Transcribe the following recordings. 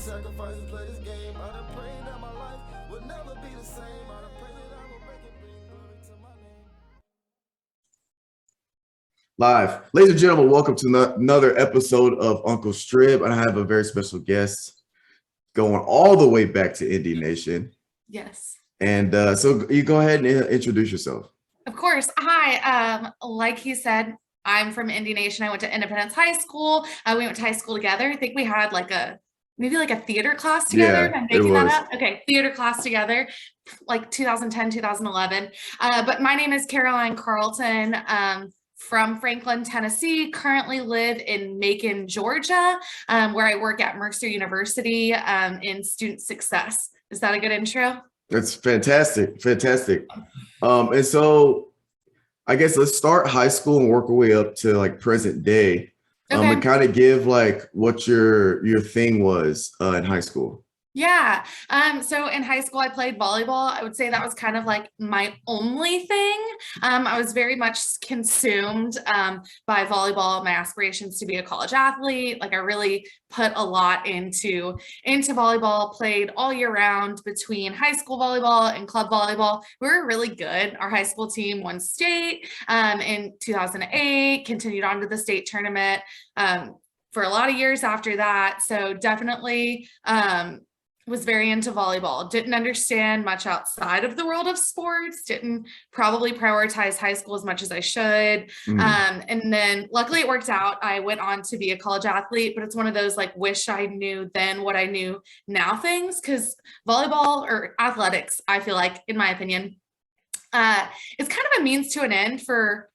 sacrifice and play this game. I done prayed that my life would never be the same. I done prayed that I will make it bring glory to my name. Live. Ladies and gentlemen, welcome to another episode of Uncle Strib. I have a very special guest going all the way back to Indie Nation. Yes. And so you go ahead and introduce yourself. Of course. Hi. Like he said, I'm from Indie Nation. I went to Independence High School. We went to high school together. I think we had maybe a theater class together. Yeah, I'm making that up. Okay, theater class together, like 2010, 2011. But my name is Caroline Carlton. From Franklin, Tennessee, currently live in Macon, Georgia, where I work at Mercer University in student success. Is that a good intro? That's fantastic. Fantastic. And so I guess let's start high school and work our way up to like present day. Okay. And kind of give like what your thing was in high school. Yeah. So in high school, I played volleyball. I would say that was kind of like my only thing. I was very much consumed by volleyball, my aspirations to be a college athlete. Like I really put a lot into volleyball, played all year round between high school volleyball and club volleyball. We were really good. Our high school team won state in 2008, continued on to the state tournament for a lot of years after that. So definitely was very into volleyball, didn't understand much outside of the world of sports, didn't probably prioritize high school as much as I should. And then luckily it worked out. I went on to be a college athlete, but it's one of those like wish I knew then what I knew now things, because volleyball or athletics, I feel like, in my opinion, it's kind of a means to an end for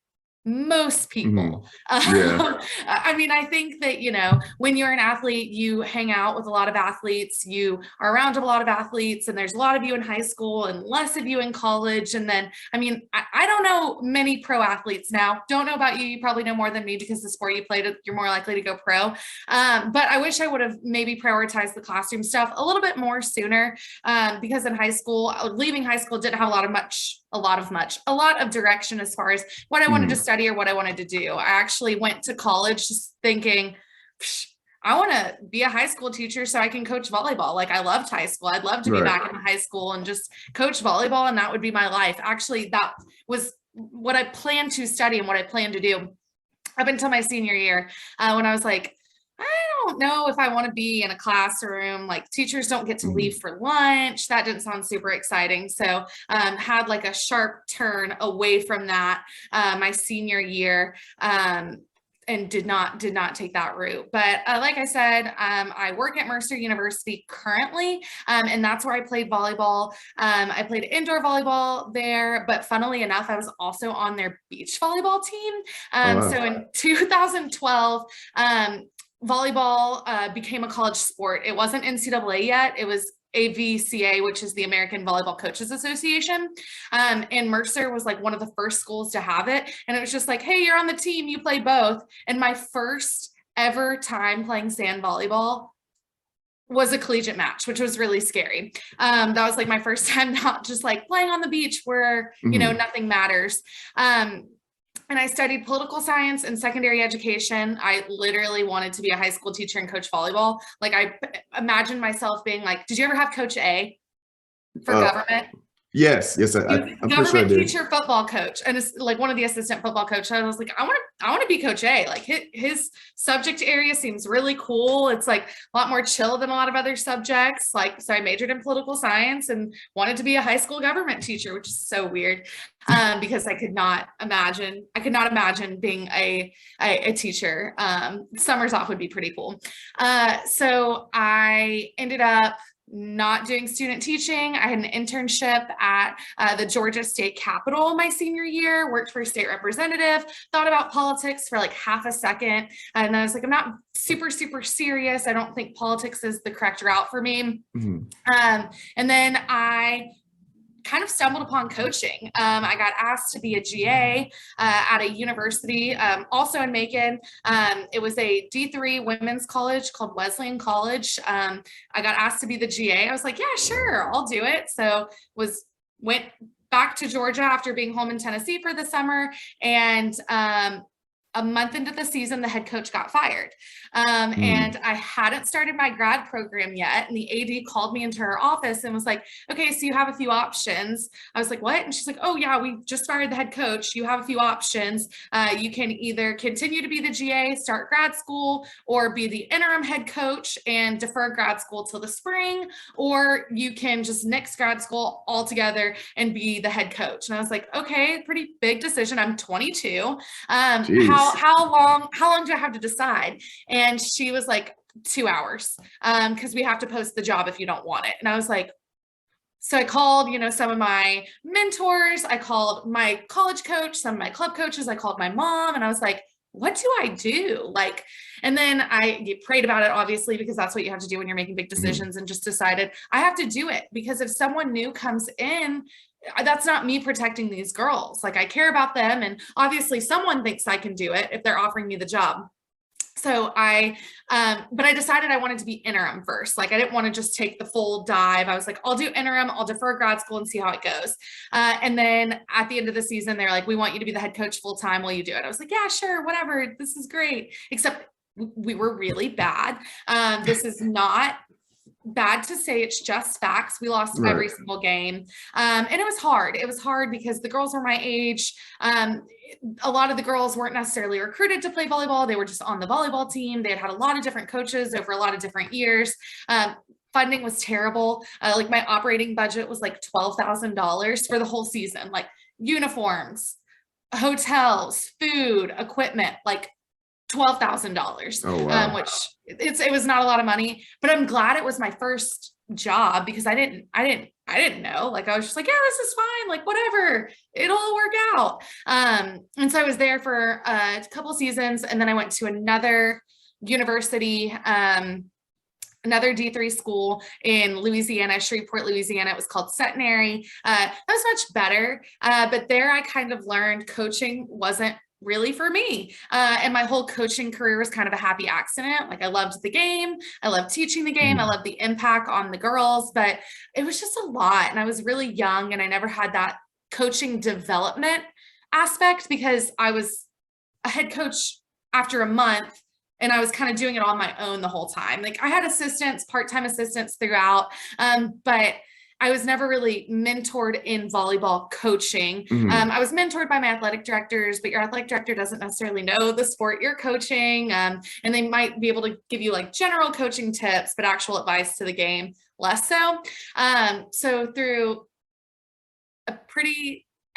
most people. Yeah. I mean, I think that, when you're an athlete, you hang out with a lot of athletes, you are around a lot of athletes, and there's a lot of you in high school and less of you in college. And then, I mean, I don't know many pro athletes now. Don't know about you. You probably know more than me because the sport you played, you're more likely to go pro. But I wish I would have maybe prioritized the classroom stuff a little bit more sooner, because in high school, leaving high school, didn't have a lot of direction as far as what I wanted to study or what I wanted to do. I actually went to college just thinking, I want to be a high school teacher so I can coach volleyball. Like I loved high school. I'd love to be back in high school and just coach volleyball, and that would be my life. Actually, that was what I planned to study and what I planned to do up until my senior year, when I was like, I don't know if I want to be in a classroom. Like teachers don't get to leave for lunch. That didn't sound super exciting. So had like a sharp turn away from that my senior year, and did not take that route. But like I said, I work at Mercer University currently, and that's where I played volleyball. I played indoor volleyball there, but funnily enough, I was also on their beach volleyball team. So in 2012, volleyball became a college sport. It wasn't NCAA yet. It was AVCA, which is the American Volleyball Coaches Association. And Mercer was like one of the first schools to have it. And it was just like, hey, you're on the team, you play both. And my first ever time playing sand volleyball was a collegiate match, which was really scary. That was like my first time not just like playing on the beach where, nothing matters. And I studied political science and secondary education. I literally wanted to be a high school teacher and coach volleyball. Like I imagined myself being like, did you ever have Coach A for government? Yes, I'm pretty sure I did. Teacher, football coach, and it's like one of the assistant football coach. I was like, I want to be Coach A. Like his subject area seems really cool. It's like a lot more chill than a lot of other subjects. Like, so I majored in political science and wanted to be a high school government teacher, which is so weird, because I could not imagine being a teacher. Summers off would be pretty cool. So I ended up not doing student teaching. I had an internship at the Georgia State Capitol my senior year, worked for a state representative, thought about politics for like half a second. And I was like, I'm not super, super serious. I don't think politics is the correct route for me. And then I kind of stumbled upon coaching. I got asked to be a GA at a university, also in Macon. It was a D3 women's college called Wesleyan College. I got asked to be the GA. I was like, yeah, sure, I'll do it. So went back to Georgia after being home in Tennessee for the summer, and a month into the season, the head coach got fired. And I hadn't started my grad program yet. And the AD called me into her office and was like, okay, so you have a few options. I was like, what? And she's like, oh yeah, we just fired the head coach. You have a few options. You can either continue to be the GA, start grad school, or be the interim head coach and defer grad school till the spring, or you can just nix grad school altogether and be the head coach. And I was like, okay, pretty big decision. I'm 22. How long do I have to decide? And she was like, 2 hours, because we have to post the job if you don't want it. And I was like, so I called, some of my mentors, I called my college coach, some of my club coaches, I called my mom, and I was like, what do I do? And then I prayed about it, obviously, because that's what you have to do when you're making big decisions, and just decided I have to do it, because if someone new comes in, that's not me protecting these girls. I care about them. And obviously someone thinks I can do it if they're offering me the job. So but I decided I wanted to be interim first. I didn't want to just take the full dive. I was like, I'll do interim, I'll defer grad school and see how it goes. And then at the end of the season, they're like, we want you to be the head coach full time. Will you do it? I was like, yeah, sure, whatever. This is great. Except we were really bad. This is not bad to say, it's just facts. We lost every single game. And it was hard. It was hard because the girls were my age. A lot of the girls weren't necessarily recruited to play volleyball. They were just on the volleyball team. They had a lot of different coaches over a lot of different years. Funding was terrible. My operating budget was like $12,000 for the whole season, uniforms, hotels, food, equipment, $12,000, Oh, wow. which it was not a lot of money, but I'm glad it was my first job, because I didn't know. I was just like, yeah, this is fine. Whatever, it'll all work out. And so I was there for a couple seasons, and then I went to another university, another D3 school in Louisiana, Shreveport, Louisiana. It was called Centenary. That was much better. But there I kind of learned coaching wasn't really for me. And my whole coaching career was kind of a happy accident. I loved the game. I loved teaching the game. I loved the impact on the girls, but it was just a lot. And I was really young, and I never had that coaching development aspect, because I was a head coach after a month, and I was kind of doing it on my own the whole time. I had assistants, part-time assistants throughout, but I was never really mentored in volleyball coaching. I was mentored by my athletic directors, but your athletic director doesn't necessarily know the sport you're coaching. And they might be able to give you general coaching tips, but actual advice to the game, less so. So through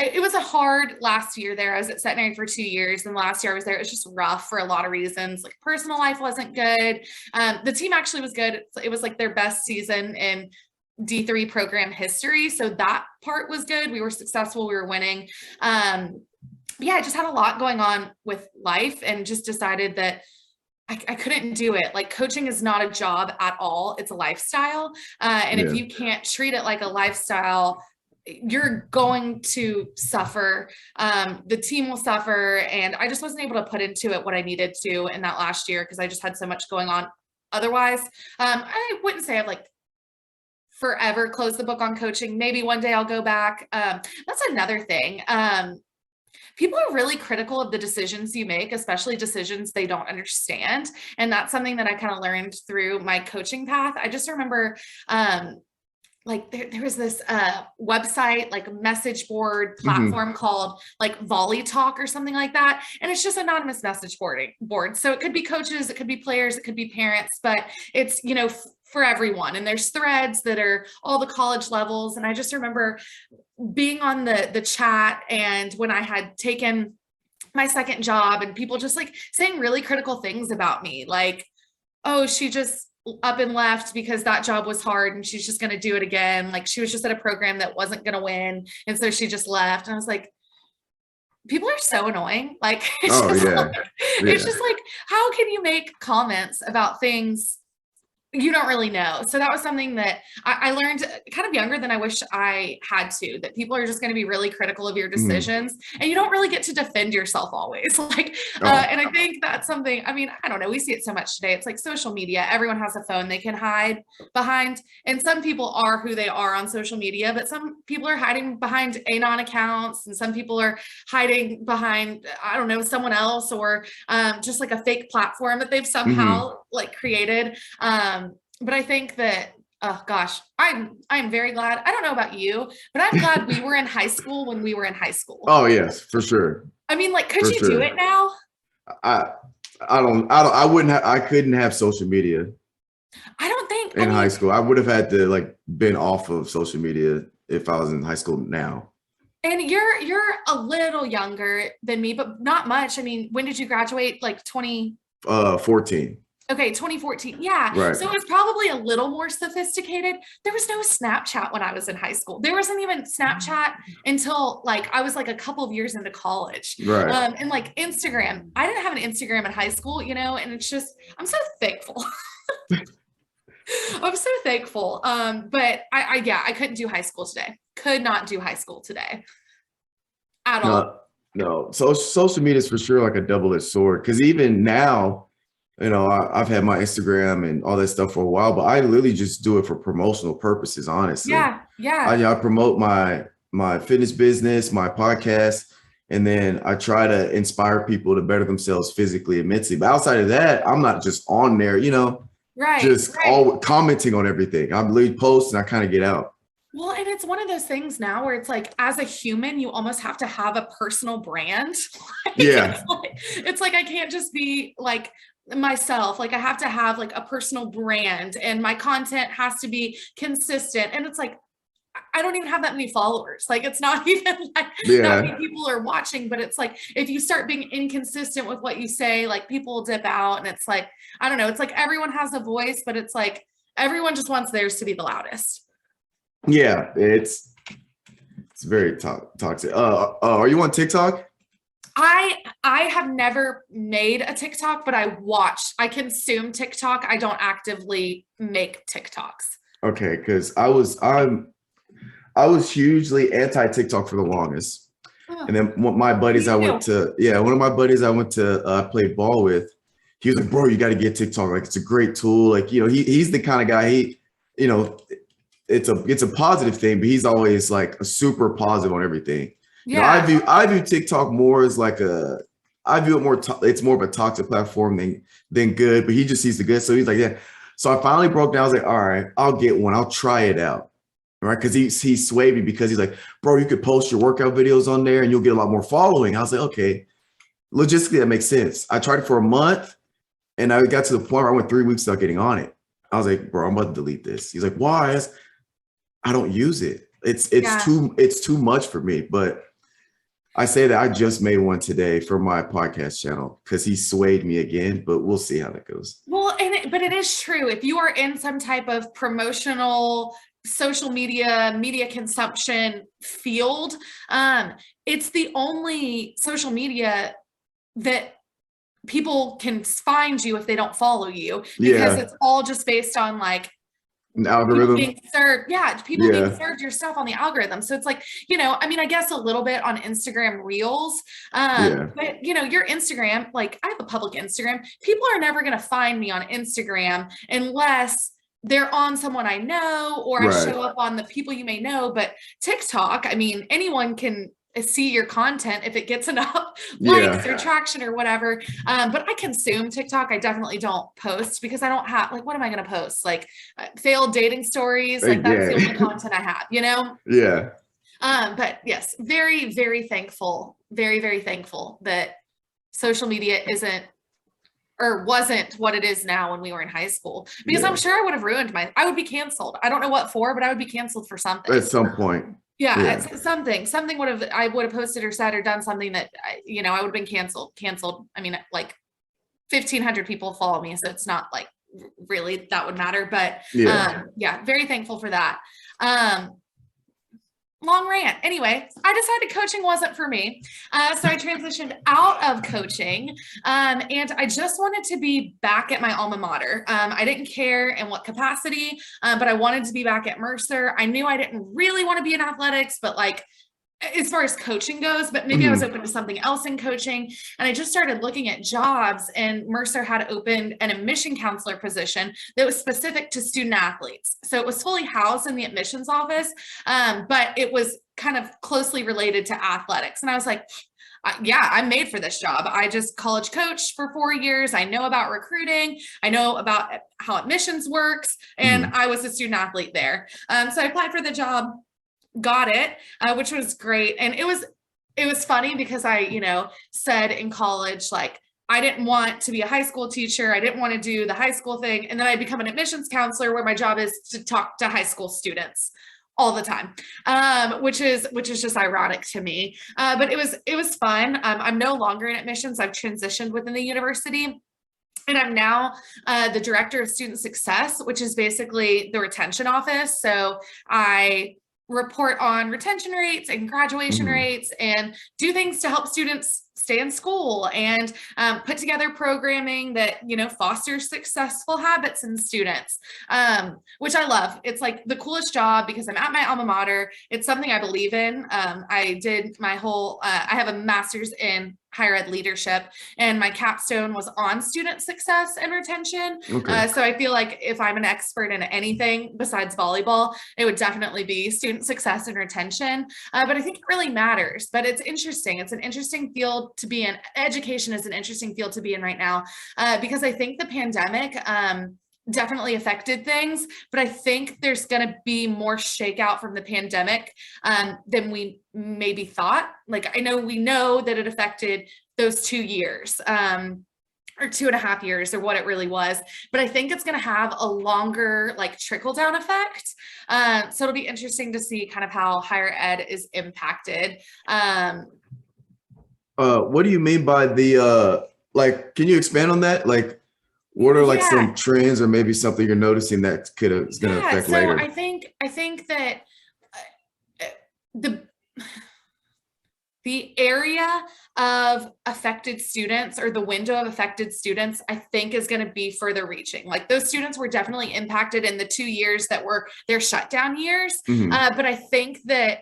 it was a hard last year there. I was at Centenary for 2 years, and last year I was there, it was just rough for a lot of reasons. Personal life wasn't good. The team actually was good. It was their best season in D3 program history. So that part was good. We were successful. We were winning. Yeah, I just had a lot going on with life, and just decided that I couldn't do it. Coaching is not a job at all. It's a lifestyle. And if you can't treat it like a lifestyle, you're going to suffer. The team will suffer. And I just wasn't able to put into it what I needed to in that last year, because I just had so much going on otherwise. I wouldn't say I've forever close the book on coaching. Maybe one day I'll go back. That's another thing. People are really critical of the decisions you make, especially decisions they don't understand. And that's something that I kind of learned through my coaching path. I just remember, there was this website, message board platform called Volley Talk or something like that. And it's just anonymous message board. So it could be coaches, it could be players, it could be parents, but it's, for everyone. And there's threads that are all the college levels. And I just remember being on the chat, and when I had taken my second job, and people just saying really critical things about me, oh, she just up and left because that job was hard and she's just going to do it again. She was just at a program that wasn't going to win. And so she just left. And I was like, people are so annoying. It's just how can you make comments about things you don't really know. So that was something that I learned kind of younger than I wish I had to, that people are just going to be really critical of your Mhm. decisions and you don't really get to defend yourself always. Like, Oh, and I think that's something, I mean, I don't know. We see it so much today. It's like social media. Everyone has a phone they can hide behind. And some people are who they are on social media, but some people are hiding behind Anon accounts and some people are hiding behind, I don't know, someone else or just like a fake platform that they've mhm. somehow like created. But I think that, oh gosh, I'm very glad. I don't know about you, but I'm glad we were in high school when we were in high school. Oh yes, for sure, I mean, like, could for you do it sure. now? I I wouldn't have, I couldn't have social media I don't think, I in high mean, school. I would have had to like been off of social media if I was in high school now. and you're a little younger than me, but not much. I mean, when did you graduate? Like 20, 14. okay, 2014. Yeah. Right. So it was probably a little more sophisticated. There was no Snapchat when I was in high school. There wasn't even Snapchat until like I was like a couple of years into college. Right. And like Instagram, I didn't have an Instagram in high school, you know, and it's just, I'm so thankful. I'm so thankful. But yeah, I couldn't do high school today. Could not do high school today at all. No, no. So social media is for sure like a double-edged sword. Because even now, I've had my Instagram and all that stuff for a while, but I literally just do it for promotional purposes, honestly. Yeah. Yeah. I promote my fitness business, my podcast, and then I try to inspire people to better themselves physically and mentally. But outside of that, I'm not just on there, Right. just Right. all commenting on everything. I'm literally post and I kind of get out. Well, and it's one of those things now where it's like, as a human, you almost have to have a personal brand. Like, Yeah. it's like I can't just be like myself. Like I have to have like a personal brand, and my content has to be consistent. And it's like I don't even have that many followers. Like it's not even like that many Yeah. people are watching. But it's like if you start being inconsistent with what you say, like people will dip out, and it's like I don't know. It's like everyone has a voice, but it's like everyone just wants theirs to be the loudest. Yeah. It's very toxic. Are you on TikTok? I have never made a TikTok, but I consume TikTok. I don't actively make TikToks. Okay, because I was hugely anti TikTok for the longest, Oh, and then my buddies me too. one of my buddies I went to play ball with, he was like, bro, you got to get TikTok. Like it's a great tool. Like he's the kind of guy you know, it's a positive thing, but he's always like a super positive on everything. Yeah. I view TikTok more as like I view it more. It's more of a toxic platform than good. But he just sees the good, so he's like, yeah. So I finally broke down. I was like, all right, I'll get one. I'll try it out, all right? Because he swayed me because he's like, bro, you could post your workout videos on there and you'll get a lot more following. I was like, okay, logistically that makes sense. I tried it for a month, and I got to the point where I went 3 weeks without getting on it. I was like, bro, I'm about to delete this. He's like, why? I don't use it. Yeah. It's too much for me. But I say that I just made one today for my podcast channel because he swayed me again, but we'll see how that goes. Well, but it is true. If you are in some type of promotional social media consumption field, it's the only social media that people can find you if they don't follow you, because Yeah, it's all just based on like an people algorithm. being served, yeah, people being Yeah, served your stuff on the algorithm. So it's like, I mean, I guess a little bit on Instagram Reels, yeah, but your Instagram, like I have a public Instagram. People are never going to find me on Instagram unless they're on someone I know, or I right. show up on the people you may know. But TikTok, I mean, anyone can see your content if it gets enough likes or Yeah, traction or whatever. But I consume TikTok. I definitely don't post because I don't have, like, what am I going to post? Like failed dating stories. Like that's the only yeah, content I have. yeah, But yes, very, very thankful, very, very thankful that social media isn't or wasn't what it is now when we were in high school, because I'm yeah. sure I would have I would be canceled. I don't know what for, but I would be canceled for something. At some point, Yeah, yeah, it's something I would have posted or said or done something that I would have been canceled. I mean, like 1,500 people follow me, so it's not like really that would matter. But yeah. yeah, very thankful for that. Um, long rant. Anyway, I decided coaching wasn't for me. So I transitioned out of coaching, and I just wanted to be back at my alma mater. I didn't care in what capacity, but I wanted to be back at Mercer. I knew I didn't really want to be in athletics, but like, as far as coaching goes, but maybe I was open to something else in coaching. And I just started looking at jobs, and Mercer had opened an admission counselor position that was specific to student athletes. So it was fully housed in the admissions office, but it was kind of closely related to athletics. And I was like, yeah, I'm made for this job. I just college coached for 4 years. I know about recruiting. I know about how admissions works. And I was a student athlete there. So I applied for the job, got it, which was great. And it was funny because I, said in college, like, I didn't want to be a high school teacher. I didn't want to do the high school thing. And then I become an admissions counselor where my job is to talk to high school students all the time, which is just ironic to me. But it was fun. I'm no longer in admissions. I've transitioned within the university. And I'm now the director of student success, which is basically the retention office. So I report on retention rates and graduation rates and do things to help students stay in school and put together programming that, fosters successful habits in students, which I love. It's like the coolest job because I'm at my alma mater. It's something I believe in. I did my whole, I have a master's in higher ed leadership, and my capstone was on student success and retention. Okay. So I feel like if I'm an expert in anything besides volleyball, it would definitely be student success and retention. But I think it really matters. But it's interesting. It's an interesting field to be in. Education is an interesting field to be in right now, because I think the pandemic definitely affected things, but I think there's going to be more shakeout from the pandemic than we maybe thought. Like, we know that it affected those 2 years, or 2.5 years, or what it really was, but I think it's going to have a longer, like, trickle down effect. So it'll be interesting to see kind of how higher ed is impacted. What do you mean by the can you expand on that? Like, what are some trends or maybe something you're noticing that is going to affect later? I think that the area of affected students, or the window of affected students, I think is going to be further reaching. Like, those students were definitely impacted in the 2 years that were their shutdown years. But I think that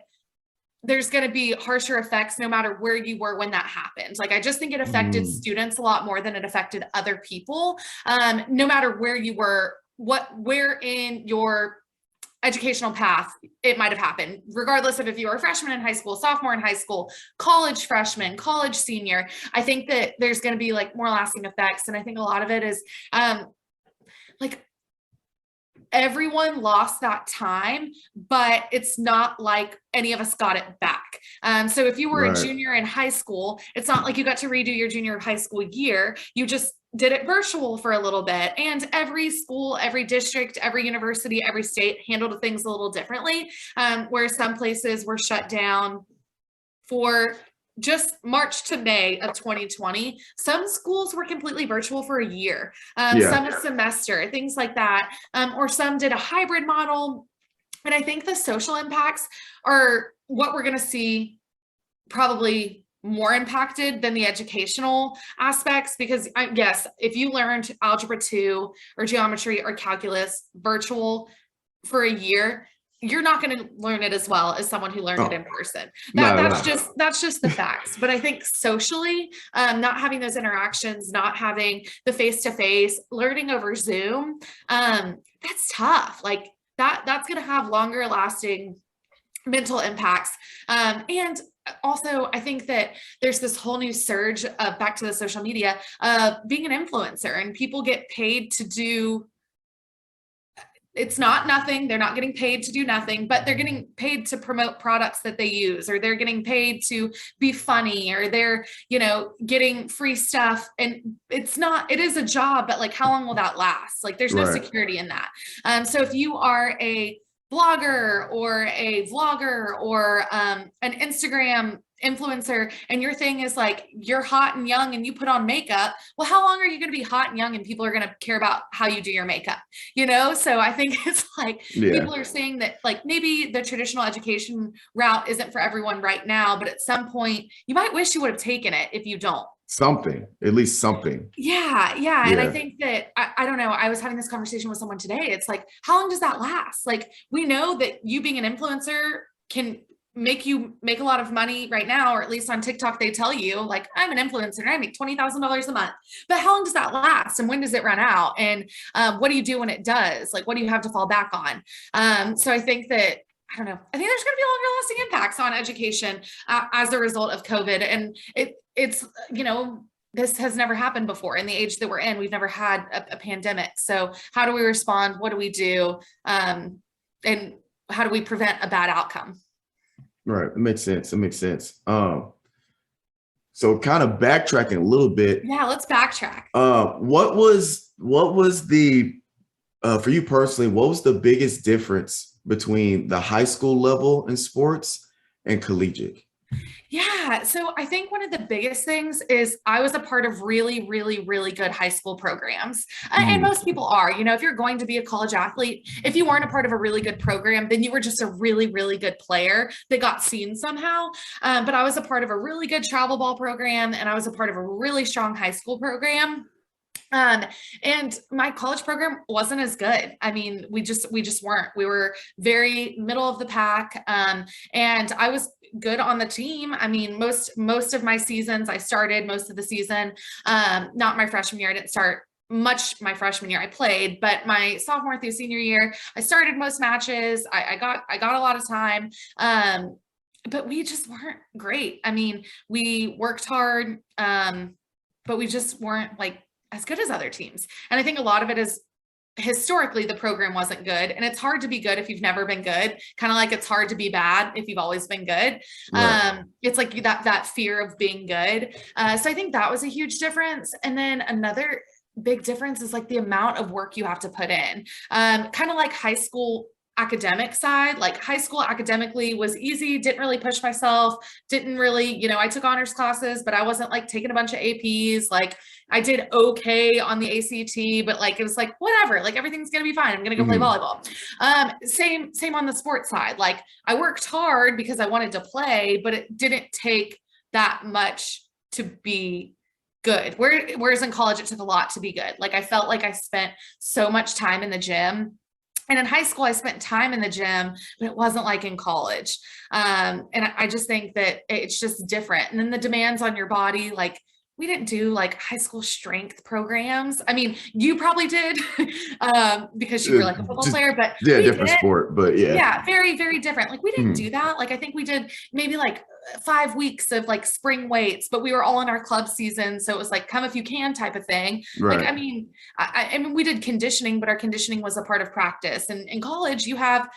there's going to be harsher effects no matter where you were when that happened. Like, I just think it affected students a lot more than it affected other people. No matter where you were, where in your educational path it might have happened, regardless of if you were a freshman in high school, sophomore in high school, college freshman, college senior. I think that there's going to be like more lasting effects. And I think a lot of it is everyone lost that time, but it's not like any of us got it back. So if you were a junior in high school, it's not like you got to redo your junior high school year. You just did it virtual for a little bit. And every school, every district, every university, every state handled things a little differently, where some places were shut down for just March to May of 2020. Some schools were completely virtual for a year, some a semester, things like that, or some did a hybrid model. And I think the social impacts are what we're going to see probably more impacted than the educational aspects, because yes, if you learned Algebra 2 or geometry or calculus virtual for a year, you're not going to learn it as well as someone who learned it in person. That's just the facts. But I think socially, not having those interactions, not having the face-to-face, learning over Zoom, that's tough. Like that's going to have longer lasting mental impacts. And also, I think that there's this whole new surge of, back to the social media, being an influencer, and people get paid to do. It's not nothing. They're not getting paid to do nothing, but they're getting paid to promote products that they use, or they're getting paid to be funny, or they're, getting free stuff. And it is a job, but like, how long will that last? Like, there's no security in that. So if you are a blogger or a vlogger or an Instagram influencer, and your thing is like you're hot and young and you put on makeup, well, how long are you going to be hot and young and people are going to care about how you do your makeup, so I think it's like people are saying that like maybe the traditional education route isn't for everyone right now, but at some point you might wish you would have taken it if you don't. At least something. Yeah. And I think that, I don't know, I was having this conversation with someone today. It's like, how long does that last? Like, we know that you being an influencer can make you make a lot of money right now, or at least on TikTok, they tell you like, I'm an influencer and I make $20,000 a month, but how long does that last? And when does it run out? And what do you do when it does? Like, what do you have to fall back on? So I think that, I don't know, I think there's going to be longer lasting impacts on education as a result of COVID. And it's, this has never happened before in the age that we're in. We've never had a pandemic. So how do we respond? What do we do? And how do we prevent a bad outcome? Right. It makes sense. So kind of backtracking a little bit. Yeah, let's backtrack. What was the, for you personally, what was the biggest difference between the high school level in sports and collegiate? Yeah. So I think one of the biggest things is I was a part of really, really, really good high school programs. And most people are, if you're going to be a college athlete, if you weren't a part of a really good program, then you were just a really, really good player that got seen somehow. But I was a part of a really good travel ball program, and I was a part of a really strong high school program. And my college program wasn't as good. I mean, we just weren't. We were very middle of the pack. And I was good on the team. I mean, most of my seasons, I started most of the season, not my freshman year. I didn't start much my freshman year. I played, but my sophomore through senior year, I started most matches. I got a lot of time. But we just weren't great. I mean, we worked hard, but we just weren't like as good as other teams. And I think a lot of it is historically the program wasn't good, and it's hard to be good if you've never been good. Kind of like it's hard to be bad if you've always been good. Right. It's like that fear of being good. So I think that was a huge difference. And then another big difference is like the amount of work you have to put in. Kind of like high school academic side, like high school academically was easy, didn't really push myself, didn't really, I took honors classes, but I wasn't like taking a bunch of APs. Like I did okay on the ACT, but like, it was like, whatever, like everything's going to be fine. I'm going to go play volleyball. Same on the sports side. Like I worked hard because I wanted to play, but it didn't take that much to be good. Whereas in college, it took a lot to be good. Like I felt like I spent so much time in the gym. And in high school, I spent time in the gym, but it wasn't like in college. And I just think that it's just different. And then the demands on your body, like we didn't do like high school strength programs. I mean, you probably did because you were like a football player, but yeah, different sport, but yeah. Yeah, very, very different. Like we didn't do that. Like I think we did maybe like 5 weeks of like spring weights, but we were all in our club season. So it was like come if you can type of thing. Right. Like, I mean, I mean, we did conditioning, but our conditioning was a part of practice. And in college, you have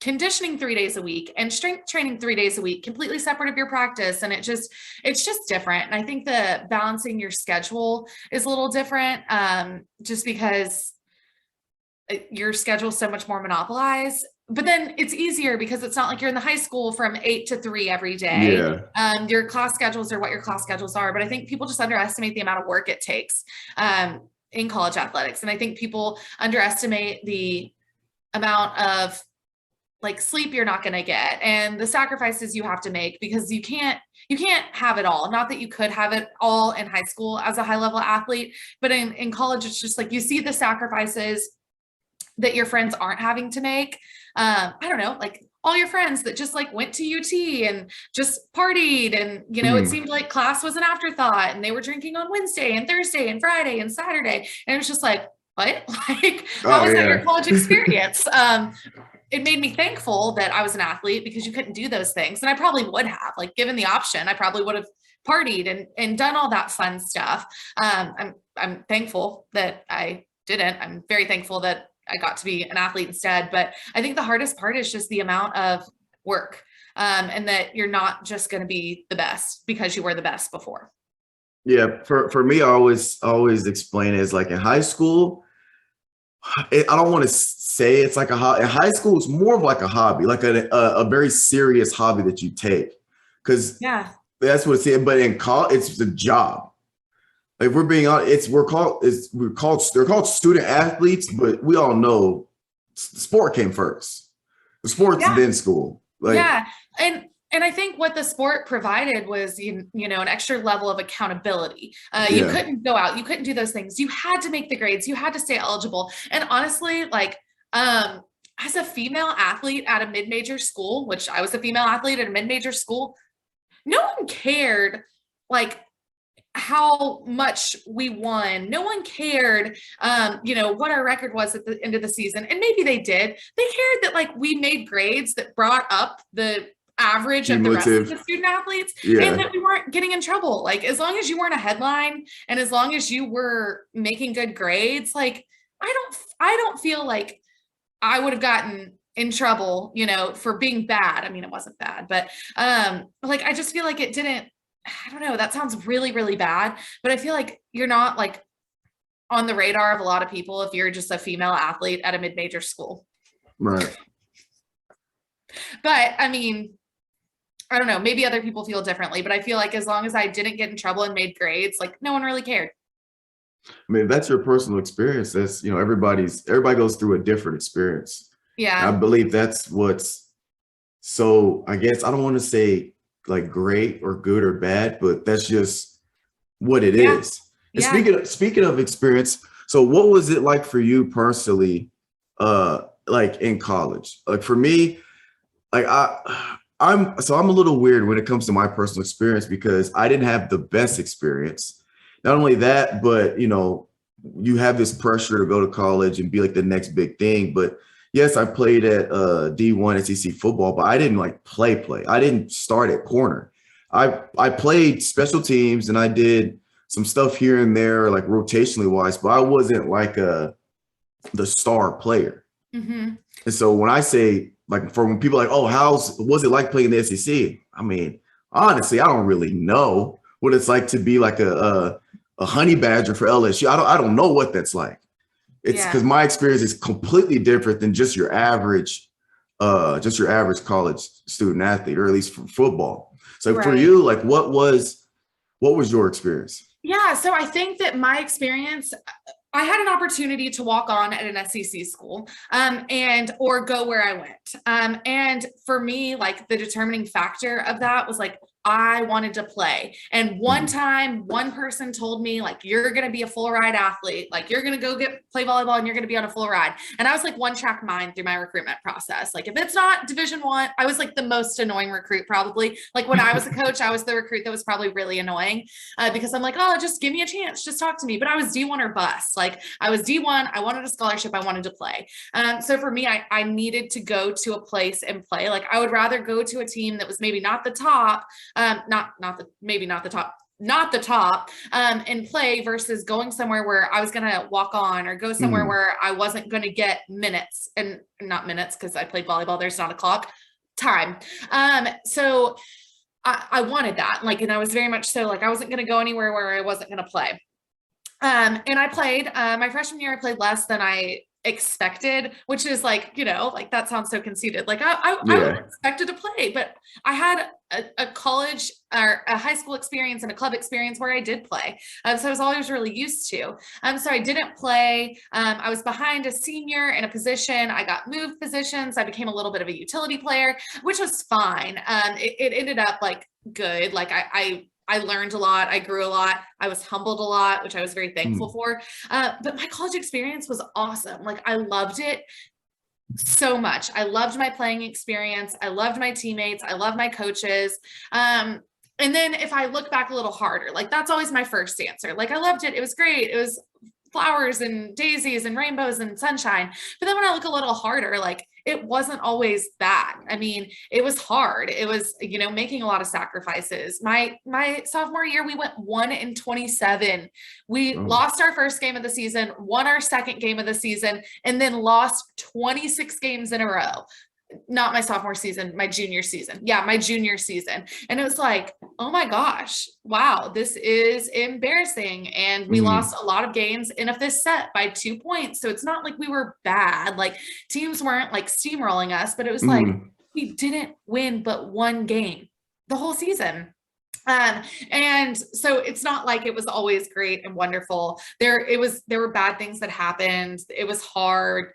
conditioning 3 days a week and strength training 3 days a week, completely separate of your practice. And it's just different. And I think the balancing your schedule is a little different, just because your schedule is so much more monopolized. But then it's easier because it's not like you're in the high school from 8 to 3 every day. Yeah. Your class schedules are what your class schedules are. But I think people just underestimate the amount of work it takes in college athletics. And I think people underestimate the amount of like sleep you're not going to get and the sacrifices you have to make, because you can't have it all. Not that you could have it all in high school as a high level athlete, but in college, it's just like you see the sacrifices that your friends aren't having to make. I don't know, like all your friends that just like went to UT and just partied and, it seemed like class was an afterthought and they were drinking on Wednesday and Thursday and Friday and Saturday. And it was just like, what? Like, how was that your college experience? It made me thankful that I was an athlete because you couldn't do those things. And I probably would have, like, given the option, I probably would have partied and done all that fun stuff. I'm thankful that I didn't. I'm very thankful that I got to be an athlete instead. But I think the hardest part is just the amount of work, and that you're not just going to be the best because you were the best before. Yeah. For me, I always explain it as like in high school, I don't want to say it's like a hobby. In high school, it's more of like a hobby, like a very serious hobby that you take, because Yeah. that's what it's in. But in college, it's the job. Like we're being honest, they're called student athletes, but we all know sport came first. The sport's Yeah. then school. Like Yeah. And I think what the sport provided was, an extra level of accountability. You yeah, couldn't go out, you couldn't do those things. You had to make the grades, you had to stay eligible. And honestly, like, as a female athlete at a mid-major school, which I was a female athlete at a mid-major school, no one cared like how much we won. No one cared, what our record was at the end of the season. And maybe they did. They cared that like we made grades that brought up the average of the rest of the student athletes, and that we weren't getting in trouble. Like as long as you weren't a headline and as long as you were making good grades, like I don't feel like I would have gotten in trouble, for being bad. I mean, it wasn't bad, but like I just feel like it didn't, I don't know, that sounds really, really bad, but I feel like you're not like on the radar of a lot of people if you're just a female athlete at a mid-major school. right. But I mean, I don't know, maybe other people feel differently, but I feel like as long as I didn't get in trouble and made grades, like no one really cared. I mean, if that's your personal experience. That's, everybody goes through a different experience. Yeah. And I believe that's what's so, I guess I don't want to say like great or good or bad, but that's just what it is. And speaking of experience, so what was it like for you personally, like in college? Like for me, like I'm a little weird when it comes to my personal experience because I didn't have the best experience. Not only that, but you have this pressure to go to college and be like the next big thing. But yes, I played at D1 SEC football, but I didn't like play. I didn't start at corner. I played special teams and I did some stuff here and there, like rotationally wise, but I wasn't like the star player. Mm-hmm. And so when I say like, for when people are like, oh, was it like playing the SEC? I mean, honestly, I don't really know what it's like to be like a honey badger for LSU. I don't know what that's like. It's because my experience is completely different than just your average college student athlete, or at least for football. So for you, like what was your experience? Yeah, so I think that my experience, I had an opportunity to walk on at an SEC school, or go where I went. And for me, like the determining factor of that was like, I wanted to play. And one time, one person told me like, you're going to be a full ride athlete. Like you're going to go play volleyball and you're going to be on a full ride. And I was like one track mind through my recruitment process. Like if it's not Division I, I was like the most annoying recruit probably. Like when I was a coach, I was the recruit that was probably really annoying because I'm like, oh, just give me a chance. Just talk to me. But I was D1 or bust. Like I was D1. I wanted a scholarship. I wanted to play. So for me, I needed to go to a place and play. Like I would rather go to a team that was maybe not the top, not the top, and play versus going somewhere where I was going to walk on or go somewhere where I wasn't going to get minutes, and not minutes because I played volleyball. There's not a clock, time. So I wanted that, like, and I was very much so like, I wasn't going to go anywhere where I wasn't going to play. And I played, my freshman year, I played less than I expected, which is like, like that sounds so conceited. Like I expected to play, but I had a college or a high school experience and a club experience where I did play. So I was always really used to. So I didn't play. I was behind a senior in a position. I got moved positions. I became a little bit of a utility player, which was fine. It ended up like good. Like I learned a lot. I grew a lot. I was humbled a lot, which I was very thankful for. But my college experience was awesome. Like I loved it so much. I loved my playing experience. I loved my teammates. I loved my coaches. And then if I look back a little harder, like that's always my first answer. Like I loved it. It was great. It was flowers and daisies and rainbows and sunshine. But then when I look a little harder, like it wasn't always that. I mean, it was hard. It was, making a lot of sacrifices. My sophomore year, we went 1-27. We lost our first game of the season, won our second game of the season, and then lost 26 games in a row. not my sophomore season, my junior season. Yeah, my junior season. And it was like, oh my gosh, wow, this is embarrassing. And we lost a lot of games in a fifth set by 2 points. So it's not like we were bad. Like teams weren't like steamrolling us, but it was like we didn't win but one game the whole season. And so it's not like it was always great and wonderful. There were bad things that happened. It was hard.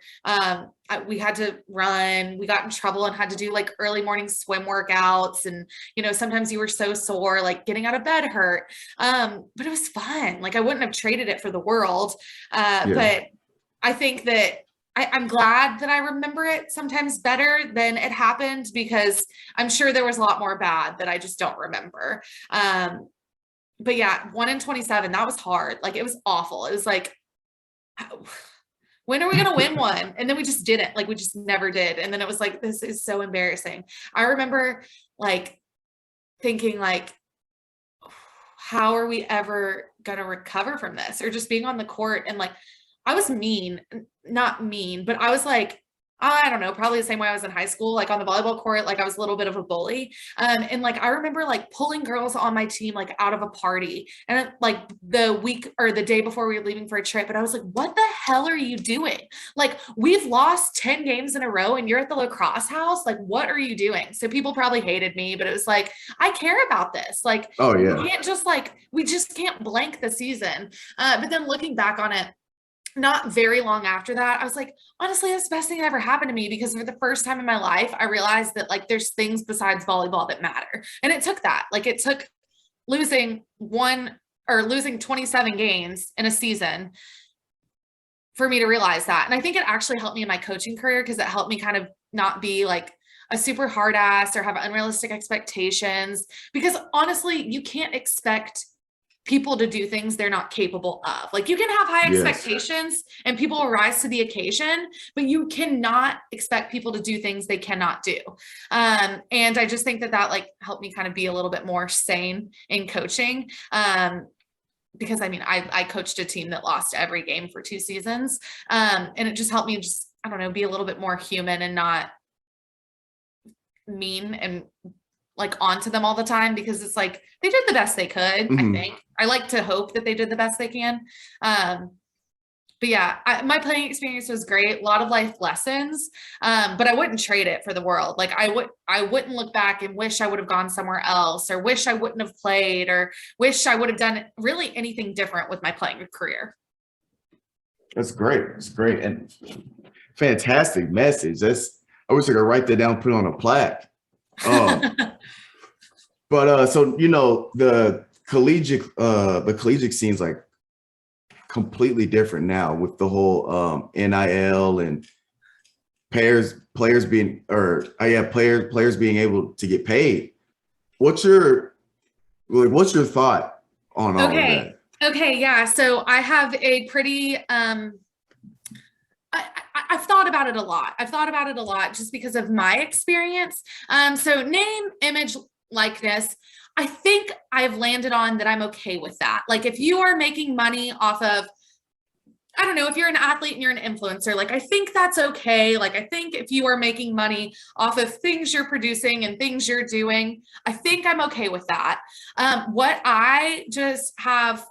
We had to run, we got in trouble and had to do like early morning swim workouts. And, you know, sometimes you were so sore, like getting out of bed hurt. But it was fun. Like I wouldn't have traded it for the world. But I think that I'm glad that I remember it sometimes better than it happened, because I'm sure there was a lot more bad that I just don't remember. But yeah, 1-27, that was hard. Like it was awful. It was like, when are we going to win one? And then we just didn't, like, we just never did. And then it was like, this is so embarrassing. I remember like thinking like, how are we ever going to recover from this? Or just being on the court and like, I was not mean, but I was like, I don't know, probably the same way I was in high school, like on the volleyball court, like I was a little bit of a bully. And like, I remember like pulling girls on my team, like out of a party, and like the week or the day before we were leaving for a trip. And I was like, what the hell are you doing? Like, we've lost 10 games in a row and you're at the lacrosse house. Like, what are you doing? So people probably hated me, but it was like, I care about this. Like, we can't just like, we just can't blank the season. But then looking back on it, not very long after that, I was like, honestly, that's the best thing that ever happened to me, because for the first time in my life, I realized that like there's things besides volleyball that matter. And it took that, like it took losing 27 games in a season for me to realize that. And I think it actually helped me in my coaching career, because it helped me kind of not be like a super hard ass or have unrealistic expectations, because honestly, you can't expect people to do things they're not capable of. Like you can have high expectations and people will rise to the occasion, but you cannot expect people to do things they cannot do. And I just think that like helped me kind of be a little bit more sane in coaching. Because I mean, I coached a team that lost every game for 2 seasons. And it just helped me just, I don't know, be a little bit more human and not mean and like onto them all the time, because it's like they did the best they could. I think I like to hope that they did the best they can. But yeah, my playing experience was great, a lot of life lessons, but I wouldn't trade it for the world. Like I wouldn't look back and wish I would have gone somewhere else, or wish I wouldn't have played, or wish I would have done really anything different with my playing career. That's great. It's great and fantastic message. I wish I could write that down, put it on a plaque. But so you know, the collegiate scene's like completely different now with the whole NIL and players being able to get paid. What's your thought on all of that? Okay, yeah. So I have a pretty I've thought about it a lot. Just because of my experience. So name, image, likeness, I think I've landed on that I'm okay with that. Like if you are making money off of, I don't know, if you're an athlete and you're an influencer, like I think that's okay. Like I think if you are making money off of things you're producing and things you're doing, I think I'm okay with that. What I just have,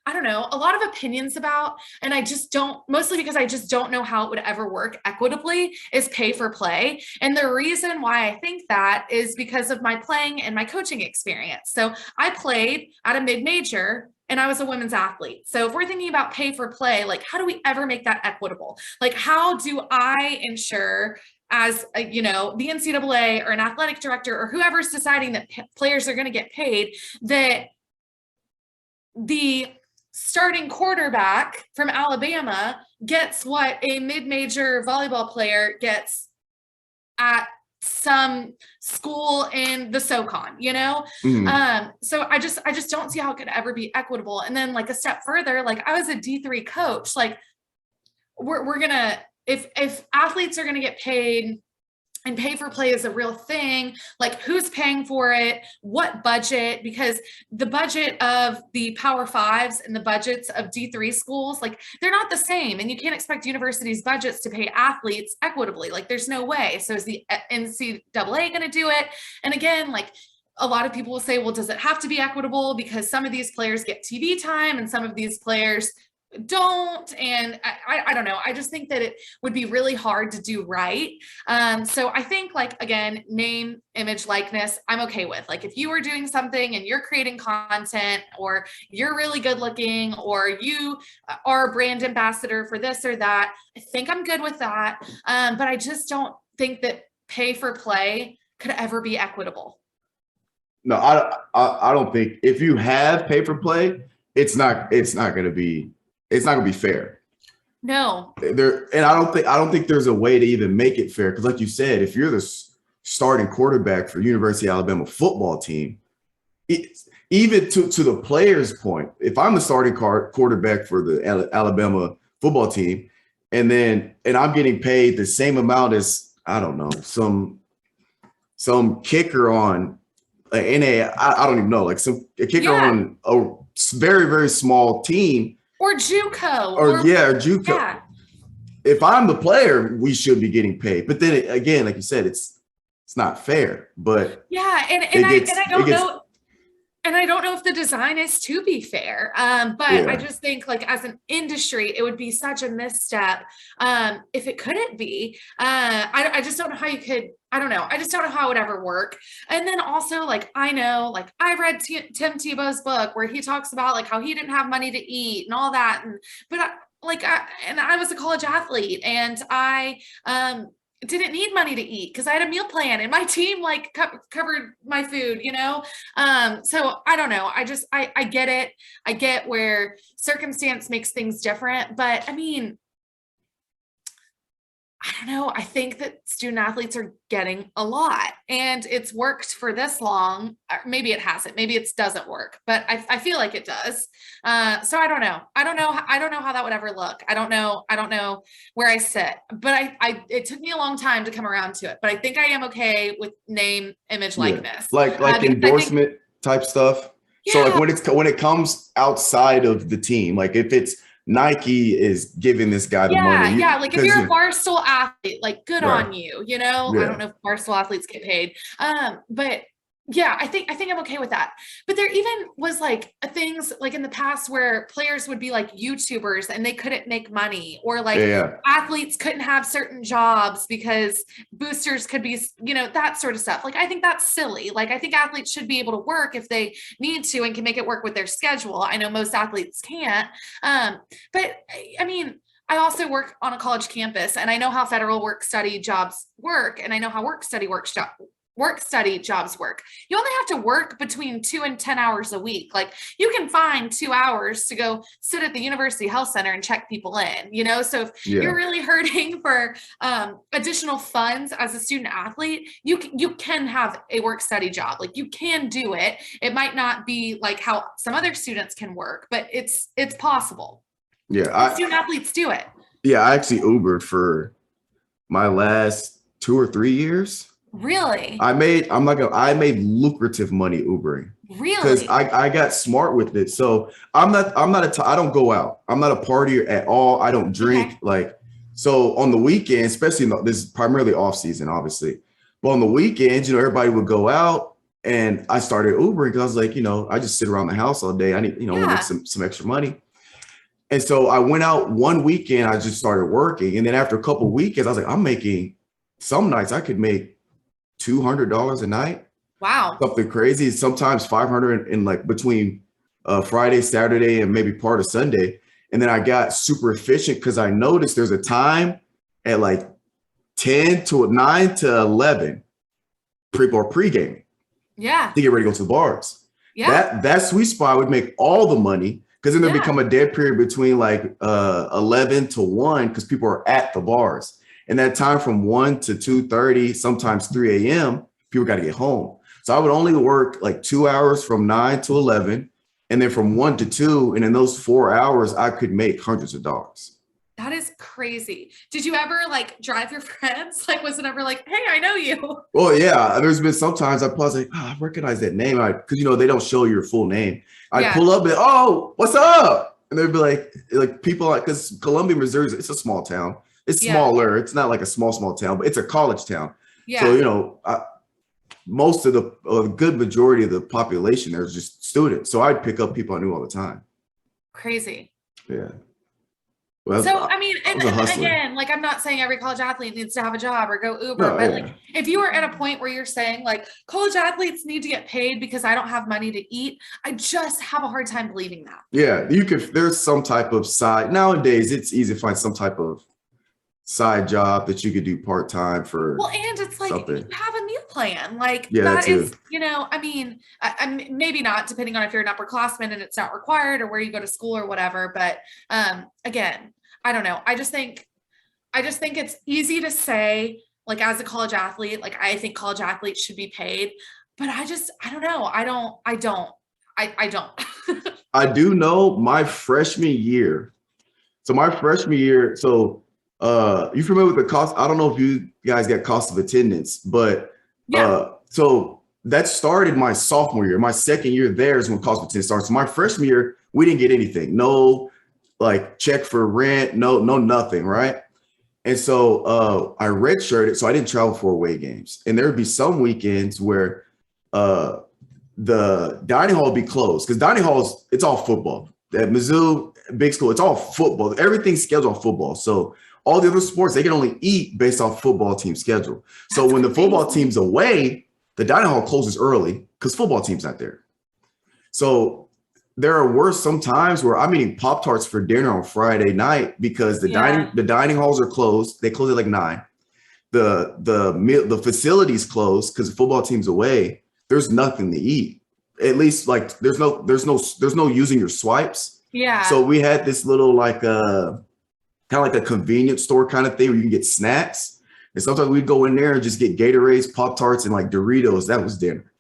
I don't know, a lot of opinions about, and I just don't, mostly because I just don't know how it would ever work equitably, is pay for play. And the reason why I think that is because of my playing and my coaching experience. So I played at a mid-major and I was a women's athlete. So if we're thinking about pay for play, like how do we ever make that equitable? Like how do I ensure as the NCAA or an athletic director or whoever's deciding that players are going to get paid, that the starting quarterback from Alabama gets what a mid-major volleyball player gets at some school in the SoCon, So I just don't see how it could ever be equitable. And then like a step further, like I was a D3 coach, like we're gonna, if athletes are gonna get paid and pay for play is a real thing. Like, who's paying for it? What budget? Because the budget of the Power Fives and the budgets of D3 schools, like, they're not the same. And you can't expect universities' budgets to pay athletes equitably. Like, there's no way. So is the NCAA going to do it? And again, like, a lot of people will say, well, does it have to be equitable? Because some of these players get TV time and some of these players don't. And I don't know. I just think that it would be really hard to do right. So I think, like, again, name, image, likeness, I'm okay with. Like, if you are doing something and you're creating content, or you're really good looking, or you are a brand ambassador for this or that, I think I'm good with that. But I just don't think that pay for play could ever be equitable. No, I don't think, if you have pay for play, it's not going to be fair. No. And I don't think there's a way to even make it fair, because like you said, if you're the starting quarterback for University of Alabama football team, even to the player's point, if I'm the starting quarterback for the Alabama football team, and I'm getting paid the same amount as, I don't know, some kicker on I don't even know, like a kicker on a very, very small team, or JUCO, or JUCO. Yeah. If I'm the player, we should be getting paid. But then again, like you said, it's not fair. But yeah, and I don't know if the design is to be fair. But I just think, like, as an industry, it would be such a misstep if it couldn't be. I just don't know how you could. I don't know. I just don't know how it would ever work. And then also, like, I know, like, I read Tim Tebow's book where he talks about, like, how he didn't have money to eat and all that. But I was a college athlete, and I didn't need money to eat because I had a meal plan and my team, like, covered my food, you know? So I don't know. I get it. I get where circumstance makes things different, but I mean, I don't know. I think that student athletes are getting a lot, and it's worked for this long. Maybe it hasn't. Maybe it doesn't work, but I feel like it does. So I don't know. I don't know how that would ever look. I don't know where I sit, but it took me a long time to come around to it, but I think I am okay with name, image, likeness. Like endorsement type stuff. Yeah. So like when it comes outside of the team, like if it's Nike is giving this guy the money. Yeah. Like if you're a Barstool athlete, like, good on you, you know? Yeah. I don't know if Barstool athletes get paid. But yeah, I think I'm okay with that. But there even was, like, things like in the past where players would be like YouTubers and they couldn't make money, or like athletes couldn't have certain jobs because boosters could be, you know, that sort of stuff. Like, I think that's silly. Like, I think athletes should be able to work if they need to and can make it work with their schedule. I know most athletes can't. But I mean, I also work on a college campus, and I know how federal work-study jobs work, and I know how work-study jobs work. You only have to work between 2 and 10 hours a week. Like, you can find 2 hours to go sit at the University Health Center and check people in, you know? So if you're really hurting for additional funds as a student athlete, you can have a work-study job. Like, you can do it. It might not be like how some other students can work, but it's possible. Yeah. Student athletes do it. Yeah. I actually Ubered for my last 2 or 3 years. Really? I made lucrative money Ubering. Really? Because I got smart with it. So I don't go out. I'm not a partier at all. I don't drink. Okay. So on the weekend, especially this is primarily off season, obviously, but on the weekends, you know, everybody would go out, and I started Ubering because I was like, you know, I just sit around the house all day. I need, you know, make some extra money. And so I went out one weekend, I just started working. And then after a couple of weekends, I was like, I'm making, some nights I could make $200 a night. Wow. Something crazy. Sometimes 500 in like between Friday, Saturday, and maybe part of Sunday. And then I got super efficient because I noticed there's a time at like 9 to 11 pre-game. Yeah. To get ready to go to the bars. Yeah. That sweet spot would make all the money, because then there'll become a dead period between like 11 to 1 because people are at the bars. And that time from 1 to 2:30, sometimes 3 a.m., people got to get home. So I would only work like 2 hours from 9 to 11, and then from 1 to 2. And in those 4 hours, I could make hundreds of dollars. That is crazy. Did you ever like drive your friends? Like, was it ever like, hey, I know you? Well, yeah, there's been sometimes I pause like, I recognize that name. Because, they don't show your full name. I pull up and, oh, what's up? And they'd be like people like, because Columbia, Missouri, it's a small town. It's smaller. It's not like a small town, but it's a college town. Yeah. So, most of a good majority of the population there is just students. So I'd pick up people I knew all the time. Crazy. Yeah. Well, so I mean, and again, like, I'm not saying every college athlete needs to have a job or go Uber, but like, if you are at a point where you're saying like college athletes need to get paid because I don't have money to eat, I just have a hard time believing that. Yeah, there's some type of side nowadays. It's easy to find some type of side job that you could do part-time for. Well, and it's like something. You have a meal plan, like that is, I mean, I maybe not depending on if you're an upperclassman and it's not required or where you go to school or whatever. But again, I don't know. I just think it's easy to say, like, as a college athlete, like, I think college athletes should be paid, but I don't know. I don't. I do know my freshman year. So you familiar with the cost? I don't know if you guys got cost of attendance, but so that started my sophomore year. My second year there is when cost of attendance starts. So my freshman year, we didn't get anything. No, like, check for rent, no nothing, right? And so I redshirted, so I didn't travel for away games. And there would be some weekends where the dining hall would be closed, because dining halls, it's all football. At Mizzou, big school, it's all football. Everything's scheduled on football. So all the other sports, they can only eat based off football team schedule. So when the football team's away, the dining hall closes early because football team's not there. So there were some times where I'm eating Pop-Tarts for dinner on Friday night because the dining halls are closed. They close at like 9. The facility's closed because the football team's away. There's nothing to eat. At least, like, there's no using your swipes. Yeah. So we had this little kind of like a convenience store kind of thing where you can get snacks. And sometimes we'd go in there and just get Gatorades, Pop-Tarts, and like Doritos. That was dinner.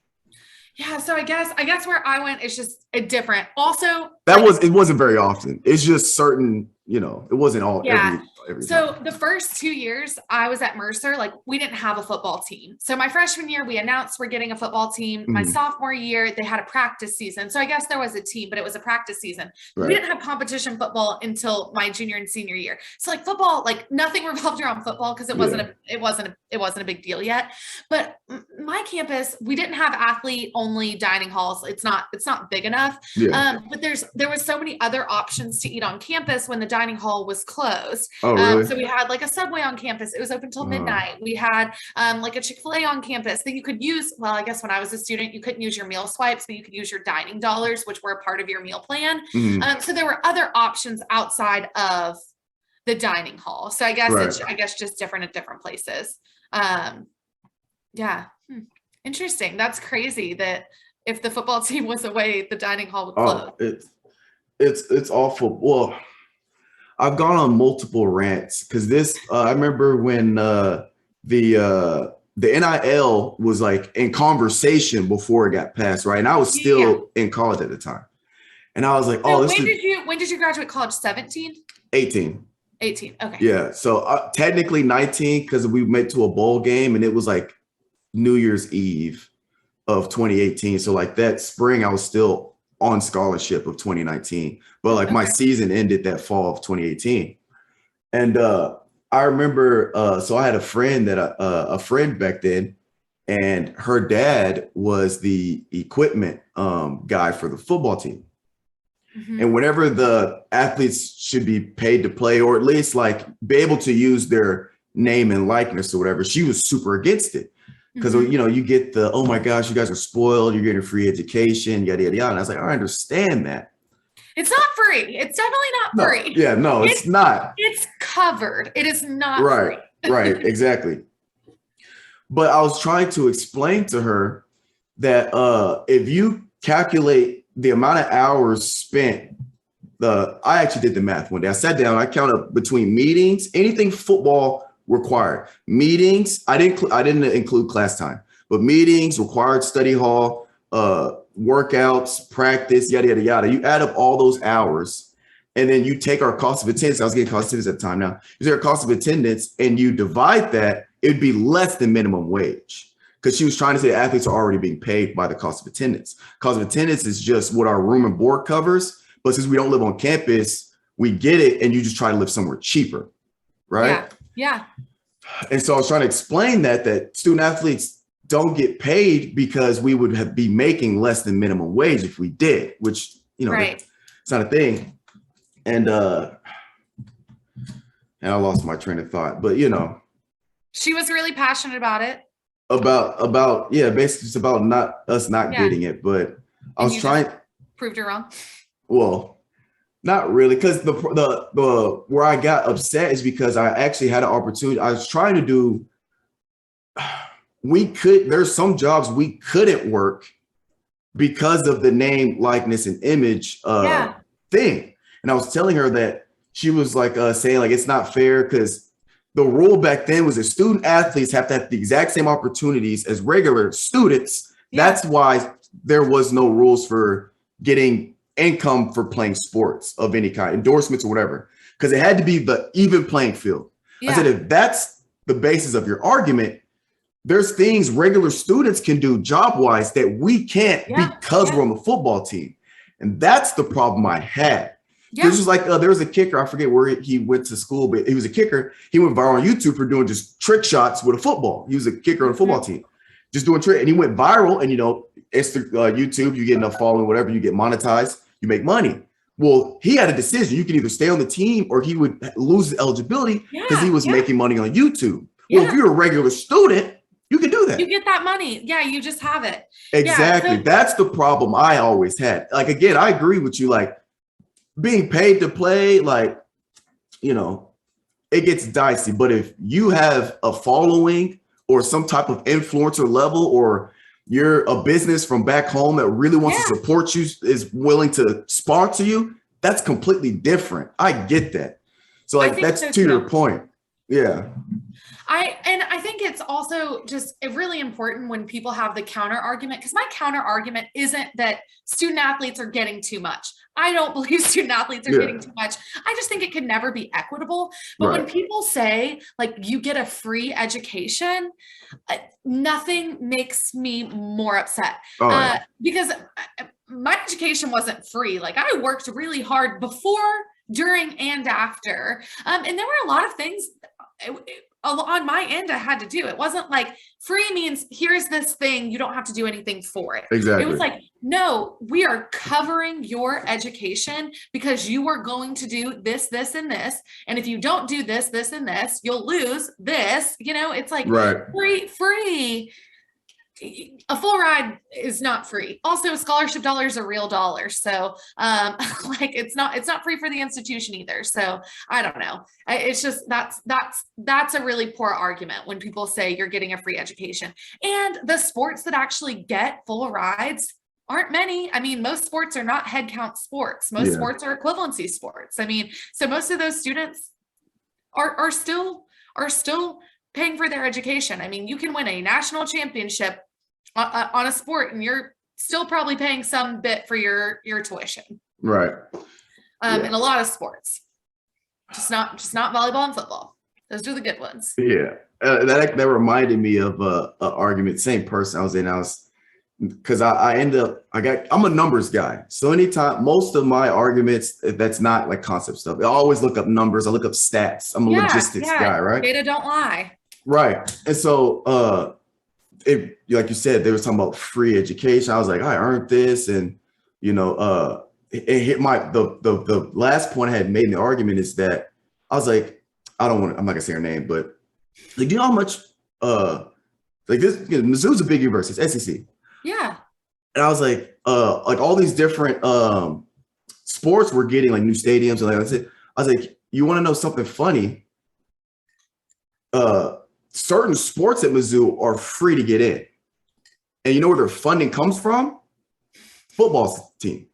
Yeah. So I guess where I went is just a different. Also, it wasn't very often. It's just certain, it wasn't all every so time. The first 2 years I was at Mercer, like, we didn't have a football team. So my freshman year, we announced we're getting a football team. My sophomore year, they had a practice season. So I guess there was a team, but it was a practice season. Right. We didn't have competition football until my junior and senior year. So like football, like, nothing revolved around football because it wasn't a big deal yet. But my campus, we didn't have athlete only dining halls. It's not big enough. Yeah. But there was so many other options to eat on campus when the dining hall was closed. Oh, really? So we had like a Subway on campus. It was open till midnight. We had like a Chick-fil-A on campus that you could use. Well, I guess when I was a student, you couldn't use your meal swipes, but you could use your dining dollars, which were a part of your meal plan. So there were other options outside of the dining hall. So I guess it's just different at different places. Interesting. That's crazy that if the football team was away, the dining hall would close. It's awful. Well, I've gone on multiple rants because I remember when the NIL was like in conversation before it got passed, right? And I was still in college at the time. And I was like, when did you graduate college? 17? 18. 18. Okay. Yeah. So technically 19 because we went to a bowl game and it was like New Year's Eve of 2018. So like that spring, I was still on scholarship of 2019, but like my season ended that fall of 2018. And I remember, so I had a friend back then, and her dad was the equipment guy for the football team. And whenever the athletes should be paid to play, or at least like be able to use their name and likeness or whatever, she was super against it. Because, you get the, oh my gosh, you guys are spoiled. You're getting a free education, yada, yada, yada. And I was like, I understand that. It's not free. It's definitely not free. Yeah, no, it's not. It's covered. It is not free. Right, exactly. But I was trying to explain to her that if you calculate the amount of hours spent, I actually did the math one day. I sat down, I counted between meetings, anything football required. Meetings, I didn't include class time, but meetings, required study hall, workouts, practice, yada, yada, yada. You add up all those hours and then you take our cost of attendance. I was getting cost of attendance at the time now. You take our cost of attendance and you divide that, it'd be less than minimum wage. Because she was trying to say athletes are already being paid by the cost of attendance. Cost of attendance is just what our room and board covers. But since we don't live on campus, we get it, and you just try to live somewhere cheaper, right? Yeah. And so I was trying to explain that student athletes don't get paid because we would be making less than minimum wage if we did, which, it's not a thing. And I lost my train of thought, but she was really passionate about it. Basically it's about not getting it, but I was trying. Proved her wrong. Well, not really, because the where I got upset is because I actually had an opportunity. I was trying to do. There's some jobs we couldn't work because of the name, likeness, and image thing. And I was telling her that she was like saying like it's not fair because the rule back then was that student athletes have to have the exact same opportunities as regular students. Yeah. That's why there was no rules for getting income for playing sports of any kind, endorsements or whatever, because it had to be the even playing field. Yeah. I said, if that's the basis of your argument, there's things regular students can do job-wise that we can't because we're on the football team. And that's the problem I had. Yeah. This was like, there was a kicker, I forget where he went to school, but he was a kicker. He went viral on YouTube for doing just trick shots with a football. He was a kicker on a football team, just doing trick. And he went viral, and it's YouTube, you get enough following, whatever, you get monetized, you make money. Well, he had a decision. You can either stay on the team or he would lose his eligibility because he was making money on YouTube. Well, if you're a regular student, you can do that. You get that money. Yeah, you just have it. Exactly. So that's the problem I always had. Like, again, I agree with you. Like, being paid to play, like, it gets dicey. But if you have a following or some type of influencer level, or you're a business from back home that really wants to support you, is willing to sponsor you, that's completely different. I get that. So like, that's so to your point. Yeah. I think it's also just really important when people have the counter argument, because my counter argument isn't that student athletes are getting too much. I don't believe student athletes are getting too much. I just think it can never be equitable. But when people say like you get a free education, nothing makes me more upset because my education wasn't free. Like, I worked really hard before, during, and after. And there were a lot of things on my end I had to do. It wasn't like free means here's this thing, you don't have to do anything for it. Exactly. It was like, no, we are covering your education because you are going to do this, this, and this. And if you don't do this, this, and this, you'll lose this. It's like free. A full ride is not free. Also, scholarship dollars are real dollars. So like it's not free for the institution either. So I don't know. It's just that's a really poor argument when people say you're getting a free education. And the sports that actually get full rides aren't many. I mean, most sports are not head count sports. Most sports are equivalency sports. I mean, so most of those students are still paying for their education. I mean, you can win a national championship on a sport and you're still probably paying some bit for your tuition. Right. In a lot of sports, just not volleyball and football. Those are the good ones. Yeah. That reminded me of a argument, same person I was in. Because I'm a numbers guy. So anytime, most of my arguments, that's not like concept stuff. I always look up numbers. I look up stats. I'm a logistics guy, right? Data don't lie. Right. And so like you said, they were talking about free education. I was like, I earned this. And, it hit the last point I had made in the argument is that I was like, I'm not gonna say her name, but like, do you know how much, like this, Mizzou's a big university, it's SEC. Yeah. And I was like all these different sports were getting like new stadiums and like I said, I was like, you want to know something funny? Certain sports at Mizzou are free to get in. And you know where their funding comes from? Football team,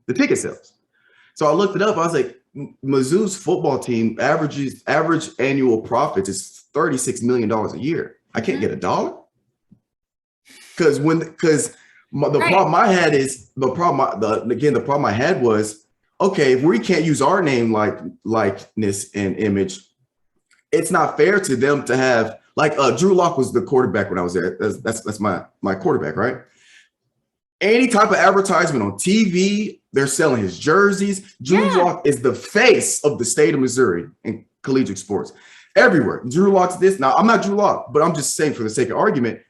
the ticket sales. So I looked it up. I was like, Mizzou's football team average annual profits is $36 million a year. I can't get $1. Because the problem I had is the problem I had was okay, if we can't use our name likeness and image, it's not fair to them to have like Drew Lock was the quarterback when I was there. That's my quarterback, right? Any type of advertisement on TV, they're selling his jerseys. Drew Lock is the face of the state of Missouri in collegiate sports. Everywhere. Drew Lock's this. Now, I'm not Drew Lock, but I'm just saying for the sake of argument,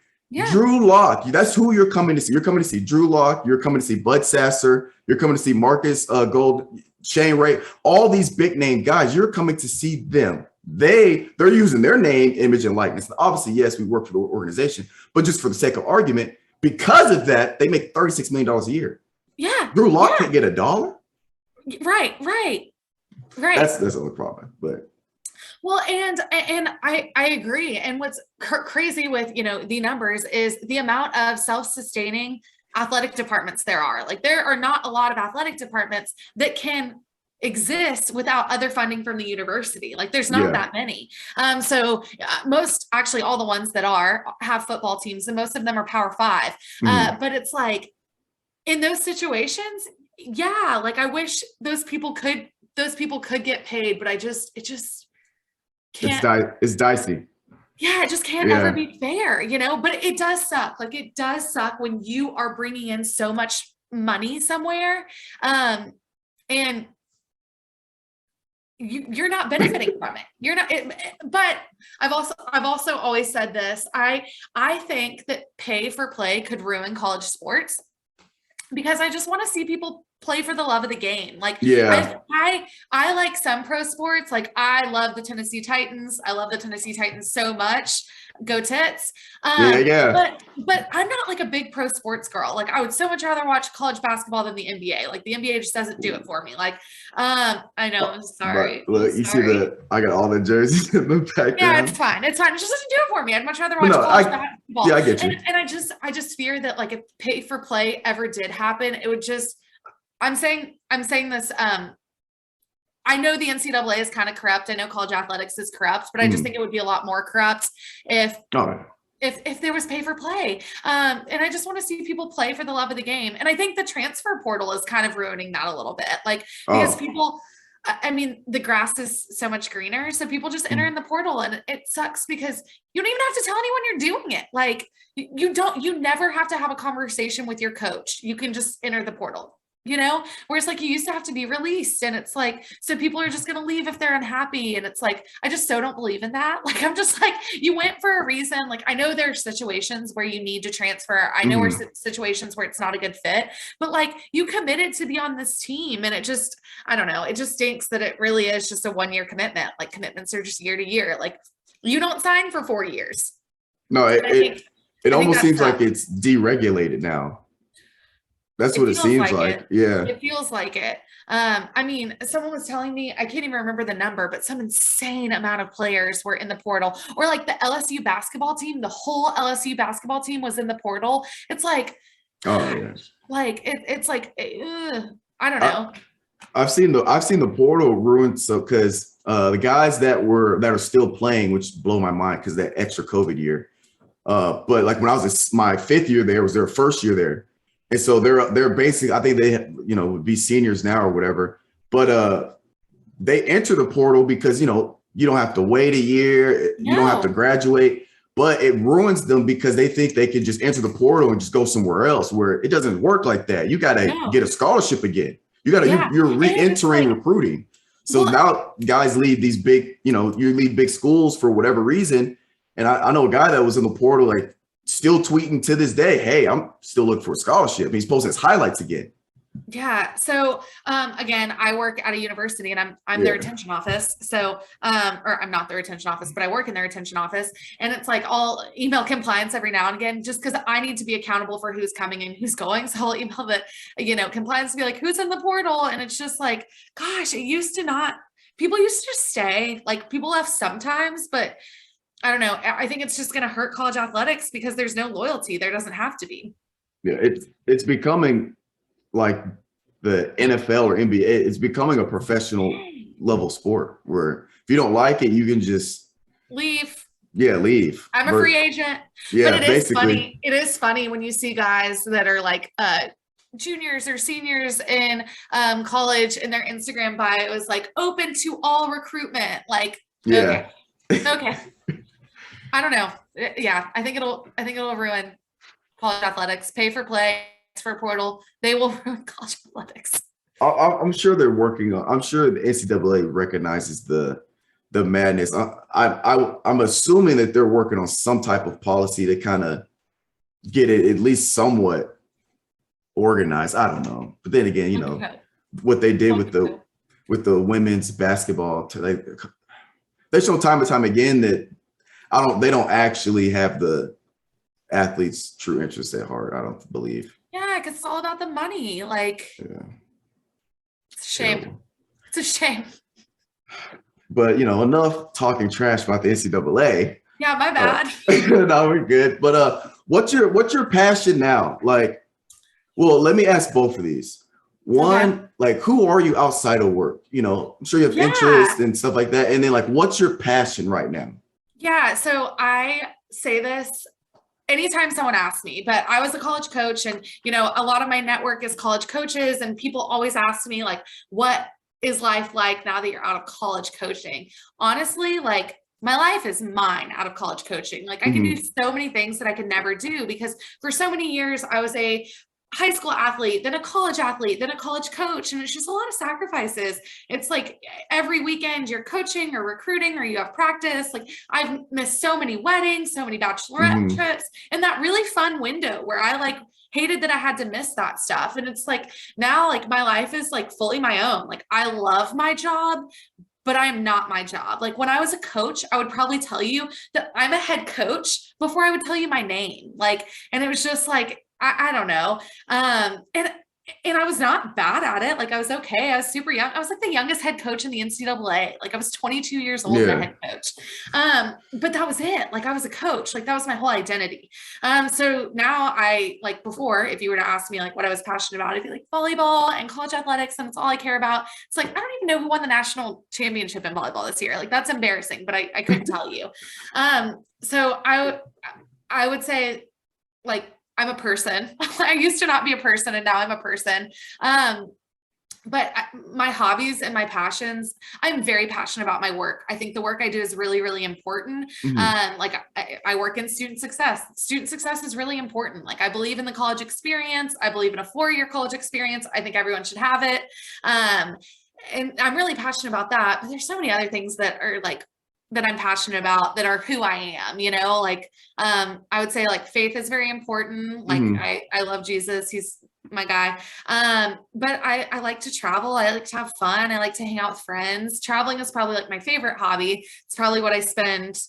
Drew Lock, that's who you're coming to see. You're coming to see Drew Lock. You're coming to see Bud Sasser. You're coming to see Marcus Gold, Shane Ray, all these big name guys. You're coming to see them. They're using their name, image, and likeness. Obviously, yes, we work for the organization, but just for the sake of argument, because of that, they make $36 million a year. Yeah. Drew Lock can't get $1. Right. That's the only problem. But well, and I agree. And what's crazy with, the numbers is the amount of self-sustaining athletic departments there are. Like there are not a lot of athletic departments that can exist without other funding from the university. Like there's not that many. So most, actually all the ones that have football teams, and most of them are Power 5. But it's like in those situations, like I wish those people could get paid, but it just can't. It's dicey. Yeah, it just can't ever be fair, but it does suck. Like it does suck when you are bringing in so much money somewhere. And you're not benefiting from it. You're not, but I've also always said this. I think that pay for play could ruin college sports because I just want to see people play for the love of the game. Like, I like some pro sports. Like I love the Tennessee Titans. I love the Tennessee Titans so much. Go Tits. But I'm not like a big pro sports girl. Like I would so much rather watch college basketball than the NBA. Like the NBA just doesn't do it for me. Like, I know, I'm sorry. But look, you see I got all the jerseys in the background. Yeah, it's fine. It just doesn't do it for me. I'd much rather watch college basketball. Yeah, I get you. And I just fear that like if pay for play ever did happen, it would just, I'm saying this, I know the NCAA is kind of corrupt. I know college athletics is corrupt, but I just think it would be a lot more corrupt if there was pay for play. And I just want to see people play for the love of the game. And I think the transfer portal is kind of ruining that a little bit. Like, because people, I mean, the grass is so much greener. So people just enter in the portal and it sucks because you don't even have to tell anyone you're doing it. Like you never have to have a conversation with your coach. You can just enter the portal. Whereas like you used to have to be released and it's like, so people are just going to leave if they're unhappy. And it's like, I just so don't believe in that. Like, I'm just like, you went for a reason. Like, I know there are situations where you need to transfer. I know there's situations where it's not a good fit, but like you committed to be on this team. And it just, I don't know. It just stinks that it really is just a 1-year commitment. Like commitments are just year to year. Like you don't sign for 4 years. No, it almost seems like it's deregulated now. That's what it seems like. Yeah. It feels like it. I mean, someone was telling me, I can't even remember the number, but some insane amount of players were in the portal, or like the LSU basketball team, the whole LSU basketball team was in the portal. It's like, like it's like, I don't know. I've seen the portal ruined. So, cause the guys that are still playing, which blow my mind cause that extra COVID year. But like when I was my 5th year there, was their first year there. And so they're basically, I think they, would be seniors now or whatever, but they enter the portal because, you don't have to wait a year. You don't have to graduate, but it ruins them because they think they can just enter the portal and just go somewhere else where it doesn't work like that. You got to get a scholarship again. You're re-entering recruiting. So now guys leave these big, you leave big schools for whatever reason. And I know a guy that was in the portal, like, still tweeting to this day, hey, I'm still looking for a scholarship. He's posting his highlights again. Yeah. So again, I work at a university and I'm their retention office. So or I'm not their retention office, but I work in their retention office. And it's like I'll email compliance every now and again, just because I need to be accountable for who's coming and who's going. So I'll email the, compliance to be like, who's in the portal? And it's just like, gosh, people used to just stay. Like people left sometimes, but I don't know. I think it's just going to hurt college athletics because there's no loyalty. There doesn't have to be. Yeah, it's becoming like the NFL or NBA. It's becoming a professional level sport where if you don't like it, you can just leave. Yeah, leave. I'm a free agent. Yeah, but it basically. is funny. It is funny when you see guys that are like juniors or seniors in college, in their Instagram bio, it was like open to all recruitment. Like, Yeah. okay. I don't know. Yeah, I think it'll ruin college athletics. Pay for play, transfer portal. They will ruin college athletics. I'm sure they're working on. I'm sure the NCAA recognizes the madness. I'm assuming that they're working on some type of policy to kind of get it at least somewhat organized. I don't know, but then again, you know what they did with the women's basketball. They show time and time again that they don't actually have the athletes' true interests at heart. I don't believe. Yeah, because it's all about the money. Like, Yeah. It's a shame. Terrible. It's a shame. But, you know, enough talking trash about the NCAA. Yeah, my bad. No, we're good. But what's your passion now? Like, well, let me ask both of these. One, Okay. like, who are you outside of work? You know, I'm sure you have interest and stuff like that. And then, like, what's your passion right now? Yeah, so I say this anytime someone asks me, but I was a college coach, and, you know, a lot of my network is college coaches, and people always ask me, like, what is life like now that you're out of college coaching? Honestly, like, my life is mine out of college coaching. Like, I can do so many things that I could never do, because for so many years I was a high school athlete, then a college athlete, then a college coach. And it's just a lot of sacrifices. It's like every weekend you're coaching or recruiting or you have practice. Like, I've missed so many weddings, so many bachelorette trips, and that really fun window where I like hated that I had to miss that stuff. And it's like, now, like, my life is like fully my own. Like, I love my job, but I am not my job. Like, when I was a coach, I would probably tell you that I'm a head coach before I would tell you my name. Like, and it was just like, I don't know. And I was not bad at it. Like, I was okay. I was super young. I was like the youngest head coach in the NCAA. Like, I was 22 years old as a head coach. But that was it. Like, I was a coach. Like, that was my whole identity. So now like, before, if you were to ask me like what I was passionate about, I'd be like volleyball and college athletics, and it's all I care about. It's like, I don't even know who won the national championship in volleyball this year. Like, that's embarrassing, but I couldn't tell you. So I would say, like, I'm a person. I used to not be a person, and now I'm a person. But my hobbies and my passions, I'm very passionate about my work. I think the work I do is really, really important. Like, I work in student success. Student success is really important. Like, I believe in the college experience. I believe in a 4-year college experience. I think everyone should have it. And I'm really passionate about that. But there's so many other things that are like, that I'm passionate about, that are who I am, you know, like, I would say, like, faith is very important. Like, I love Jesus. He's my guy. But I like to travel. I like to have fun. I like to hang out with friends. Traveling is probably like my favorite hobby. It's probably what I spend,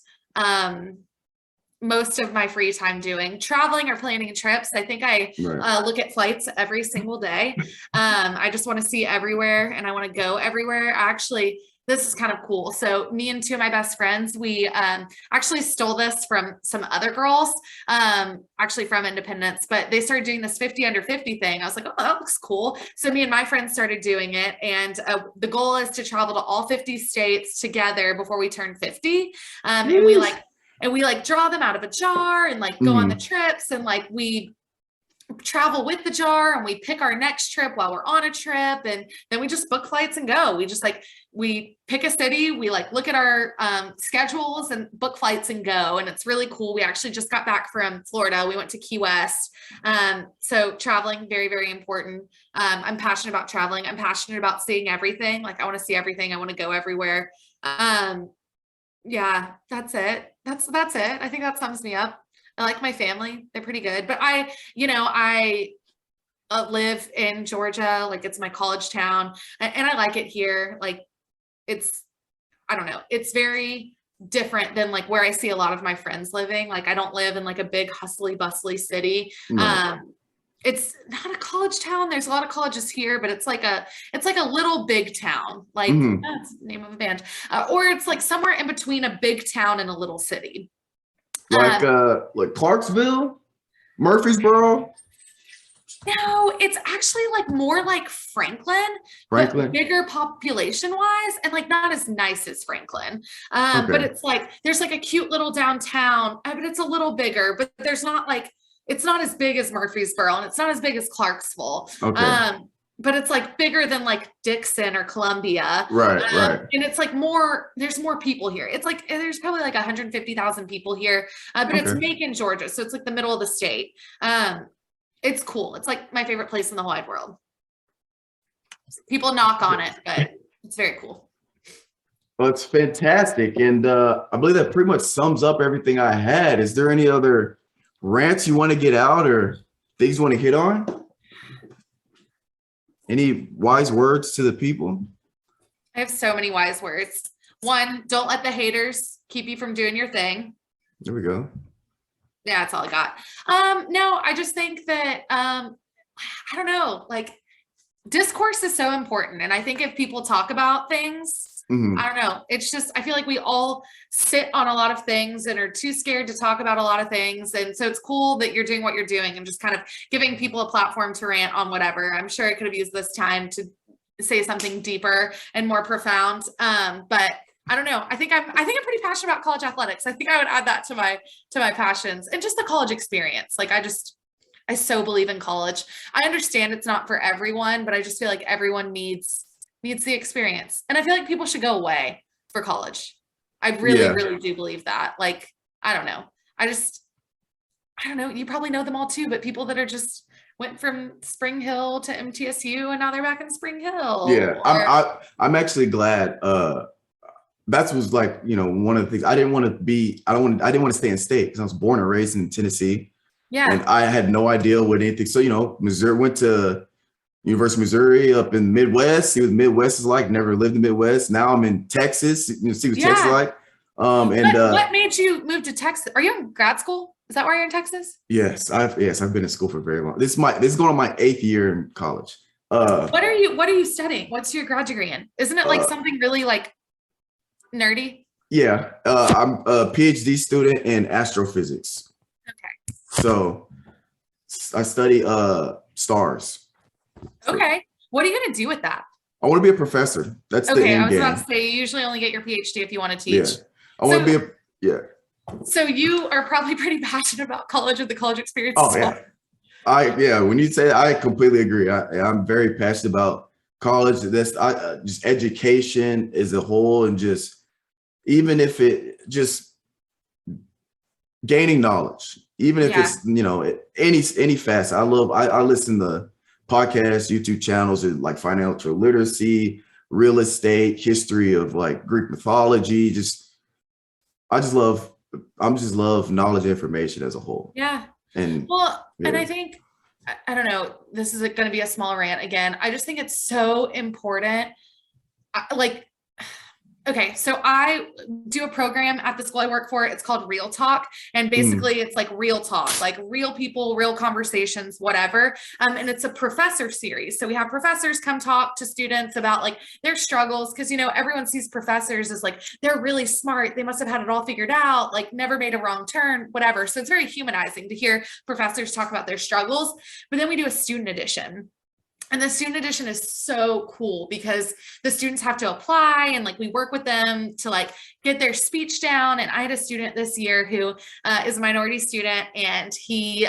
most of my free time doing, traveling or planning trips. I think I look at flights every single day. I just want to see everywhere, and I want to go everywhere. Actually, this is kind of cool. So me and 2 of my best friends, we actually stole this from some other girls, actually from Independence, but they started doing this 50 under 50 thing. I was like, oh, that looks cool. So me and my friends started doing it. And the goal is to travel to all 50 states together before we turn 50. And we like draw them out of a jar and like go on the trips, and like we travel with the jar, and we pick our next trip while we're on a trip, and then we just book flights and go. We just like, we pick a city, we like look at our schedules and book flights and go. And it's really cool. We actually just got back from Florida. We went to Key West. So traveling, very, very important. I'm passionate about traveling. I'm passionate about seeing everything. Like, I want to see everything. I want to go everywhere. Yeah, that's it. That's it. I think that sums me up. I like my family. They're pretty good, but I live in Georgia. Like, it's my college town, and I like it here. Like, I don't know. It's very different than like where I see a lot of my friends living. Like, I don't live in like a big hustly bustly city. It's not a college town. There's a lot of colleges here, but it's like a little big town. Like, that's the name of a band. Or it's like somewhere in between a big town and a little city. Like Clarksville, Murfreesboro. No, it's actually like more like Franklin, but bigger population wise, and like not as nice as Franklin. But it's like, there's like a cute little downtown, but it's a little bigger, but there's not like, it's not as big as Murfreesboro and it's not as big as Clarksville. Okay. But it's like bigger than like Dixon or Columbia. Right. And it's like there's more people here. It's like, there's probably like 150,000 people here, but it's Okay. Macon, Georgia. So it's like the middle of the state. It's cool. It's like my favorite place in the whole wide world. People knock on it, but it's very cool. Well, it's fantastic. And I believe that pretty much sums up everything I had. Is there any other rants you want to get out or things you want to hit on? Any wise words to the people? I have so many wise words. One, don't let the haters keep you from doing your thing. There we go. Yeah, that's all I got. No, I just think that, I don't know, like discourse is so important. And I think if people talk about things, I don't know, it's just, I feel like we all sit on a lot of things and are too scared to talk about a lot of things. And so it's cool that you're doing what you're doing and just kind of giving people a platform to rant on whatever. I'm sure I could have used this time to say something deeper and more profound. But I don't know. I think I'm pretty passionate about college athletics. I think I would add that to my passions and just the college experience. Like I so believe in college. I understand it's not for everyone, but I just feel like everyone needs the experience. And I feel like people should go away for college. I really do believe that. Like, I don't know. I don't know. You probably know them all too, but people that are just went from Spring Hill to MTSU and now they're back in Spring Hill. Yeah. I'm actually glad. That was like, one of the things I didn't want to stay in state because I was born and raised in Tennessee. Yeah. And I had no idea what anything. So, Missouri, went to University of Missouri up in the Midwest. See what the Midwest is like. Never lived in the Midwest. Now I'm in Texas. See what Texas is like. What made you move to Texas? Are you in grad school? Is that why you're in Texas? Yes, I've been in school for very long. This is going on my 8th year in college. What are you studying? What's your grad degree in? Isn't it like something really like nerdy? Yeah, I'm a PhD student in astrophysics. Okay. So I study stars. Okay. What are you going to do with that? I want to be a professor. That's the Okay. end I was game. about to say, you usually only get your PhD if you want to teach. Yeah. I want to be So you are probably pretty passionate about college and the college experience. Oh, yeah. When you say I completely agree. I'm very passionate about college. That's just education as a whole, and just even if it just gaining knowledge, even if it's any facet. I listen to podcasts, YouTube channels, and like financial literacy, real estate, history of like Greek mythology. I just love knowledge and information as a whole. Yeah. And I think, I don't know, this is going to be a small rant again. I just think it's so important. Okay, so I do a program at the school I work for. It's called Real Talk. And basically it's like real talk, like real people, real conversations, whatever. And it's a professor series. So we have professors come talk to students about like their struggles. Cause everyone sees professors as like, they're really smart. They must have had it all figured out, like never made a wrong turn, whatever. So it's very humanizing to hear professors talk about their struggles. But then we do a student edition. And the student edition is so cool because the students have to apply and like we work with them to like get their speech down. And I had a student this year who is a minority student, and he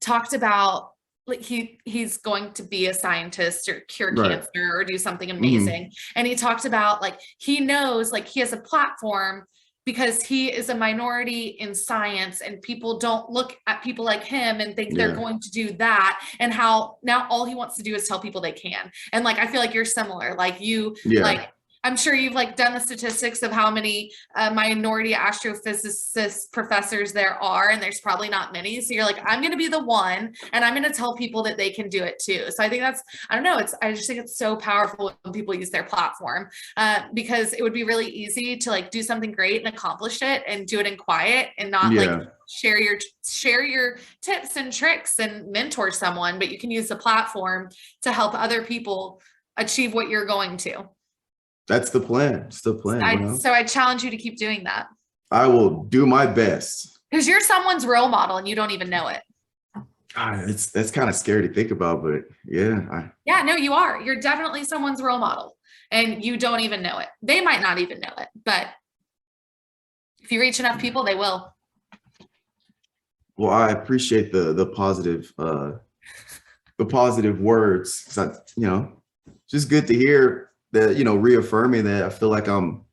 talked about like he's going to be a scientist or cure cancer or do something amazing. And he talked about like he knows like he has a platform because he is a minority in science and people don't look at people like him and think they're going to do that, and how now all he wants to do is tell people they can. And like, I feel like you're similar, like like, I'm sure you've like done the statistics of how many minority astrophysicist professors there are, and there's probably not many. So you're like, I'm going to be the one, and I'm going to tell people that they can do it too. So I think I don't know. I just think it's so powerful when people use their platform because it would be really easy to like do something great and accomplish it and do it in quiet and not like share your tips and tricks and mentor someone, but you can use the platform to help other people achieve what you're going to. That's the plan. It's the plan. So I challenge you to keep doing that. I will do my best. Because you're someone's role model and you don't even know it. That's kind of scary to think about, but no, you are. You're definitely someone's role model and you don't even know it. They might not even know it, but if you reach enough people, they will. Well, I appreciate the positive words. 'Cause just good to hear that, reaffirming that I feel like I'm,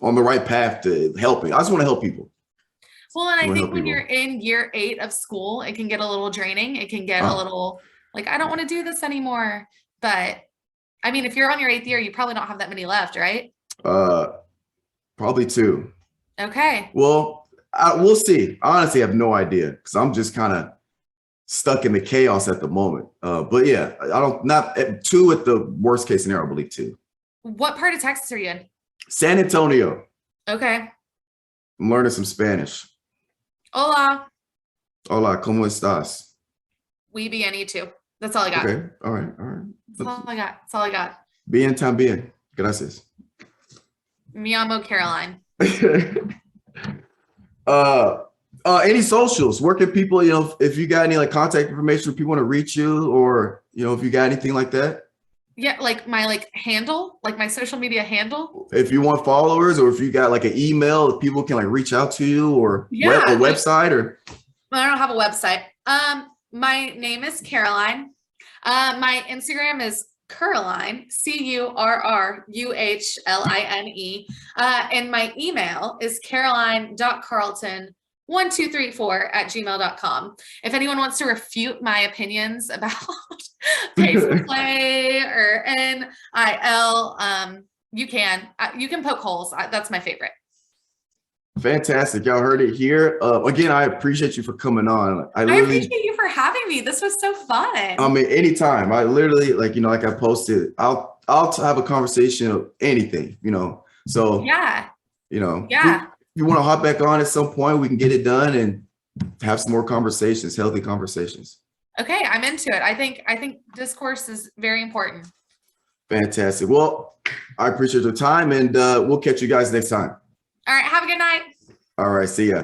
on the right path to helping. I just want to help people. Well, and I wanna think help when people. you're in year 8 of school, it can get a little draining. It can get a little like, I don't want to do this anymore. But I mean, if you're on your 8th year, you probably don't have that many left, right? Probably 2. Okay. Well, we'll see. I honestly have no idea because I'm just kind of stuck in the chaos at the moment. But yeah, I don't, not 2 at the worst case scenario, I believe 2. What part of Texas are you in? San Antonio. Okay. I'm learning some Spanish. Hola. Hola, ¿cómo estás? We bien, you too. That's all I got. Okay, all right. That's all I got. That's all I got. Bien también. Gracias. Mi amo Caroline. Any socials? Where can people, if you got any like contact information, if people want to reach you, or if you got anything like that? Yeah, like my handle, like my social media handle. If you want followers, or if you got like an email that people can like reach out to you, or a website, or I don't have a website. My name is Caroline. My Instagram is Caroline, Curruhline. And my email is caroline.carlton1234@gmail.com. If anyone wants to refute my opinions about pace of play or NIL, you can poke holes. That's my favorite. Fantastic. Y'all heard it here. Again, I appreciate you for coming on. I appreciate you for having me. This was so fun. I mean, anytime. I literally, like I posted, I'll have a conversation of anything, So yeah. If you want to hop back on at some point, we can get it done and have some more conversations, healthy conversations. Okay, I'm into it. I think discourse is very important. Fantastic. Well, I appreciate your time, and we'll catch you guys next time. All right, have a good night. All right, see ya.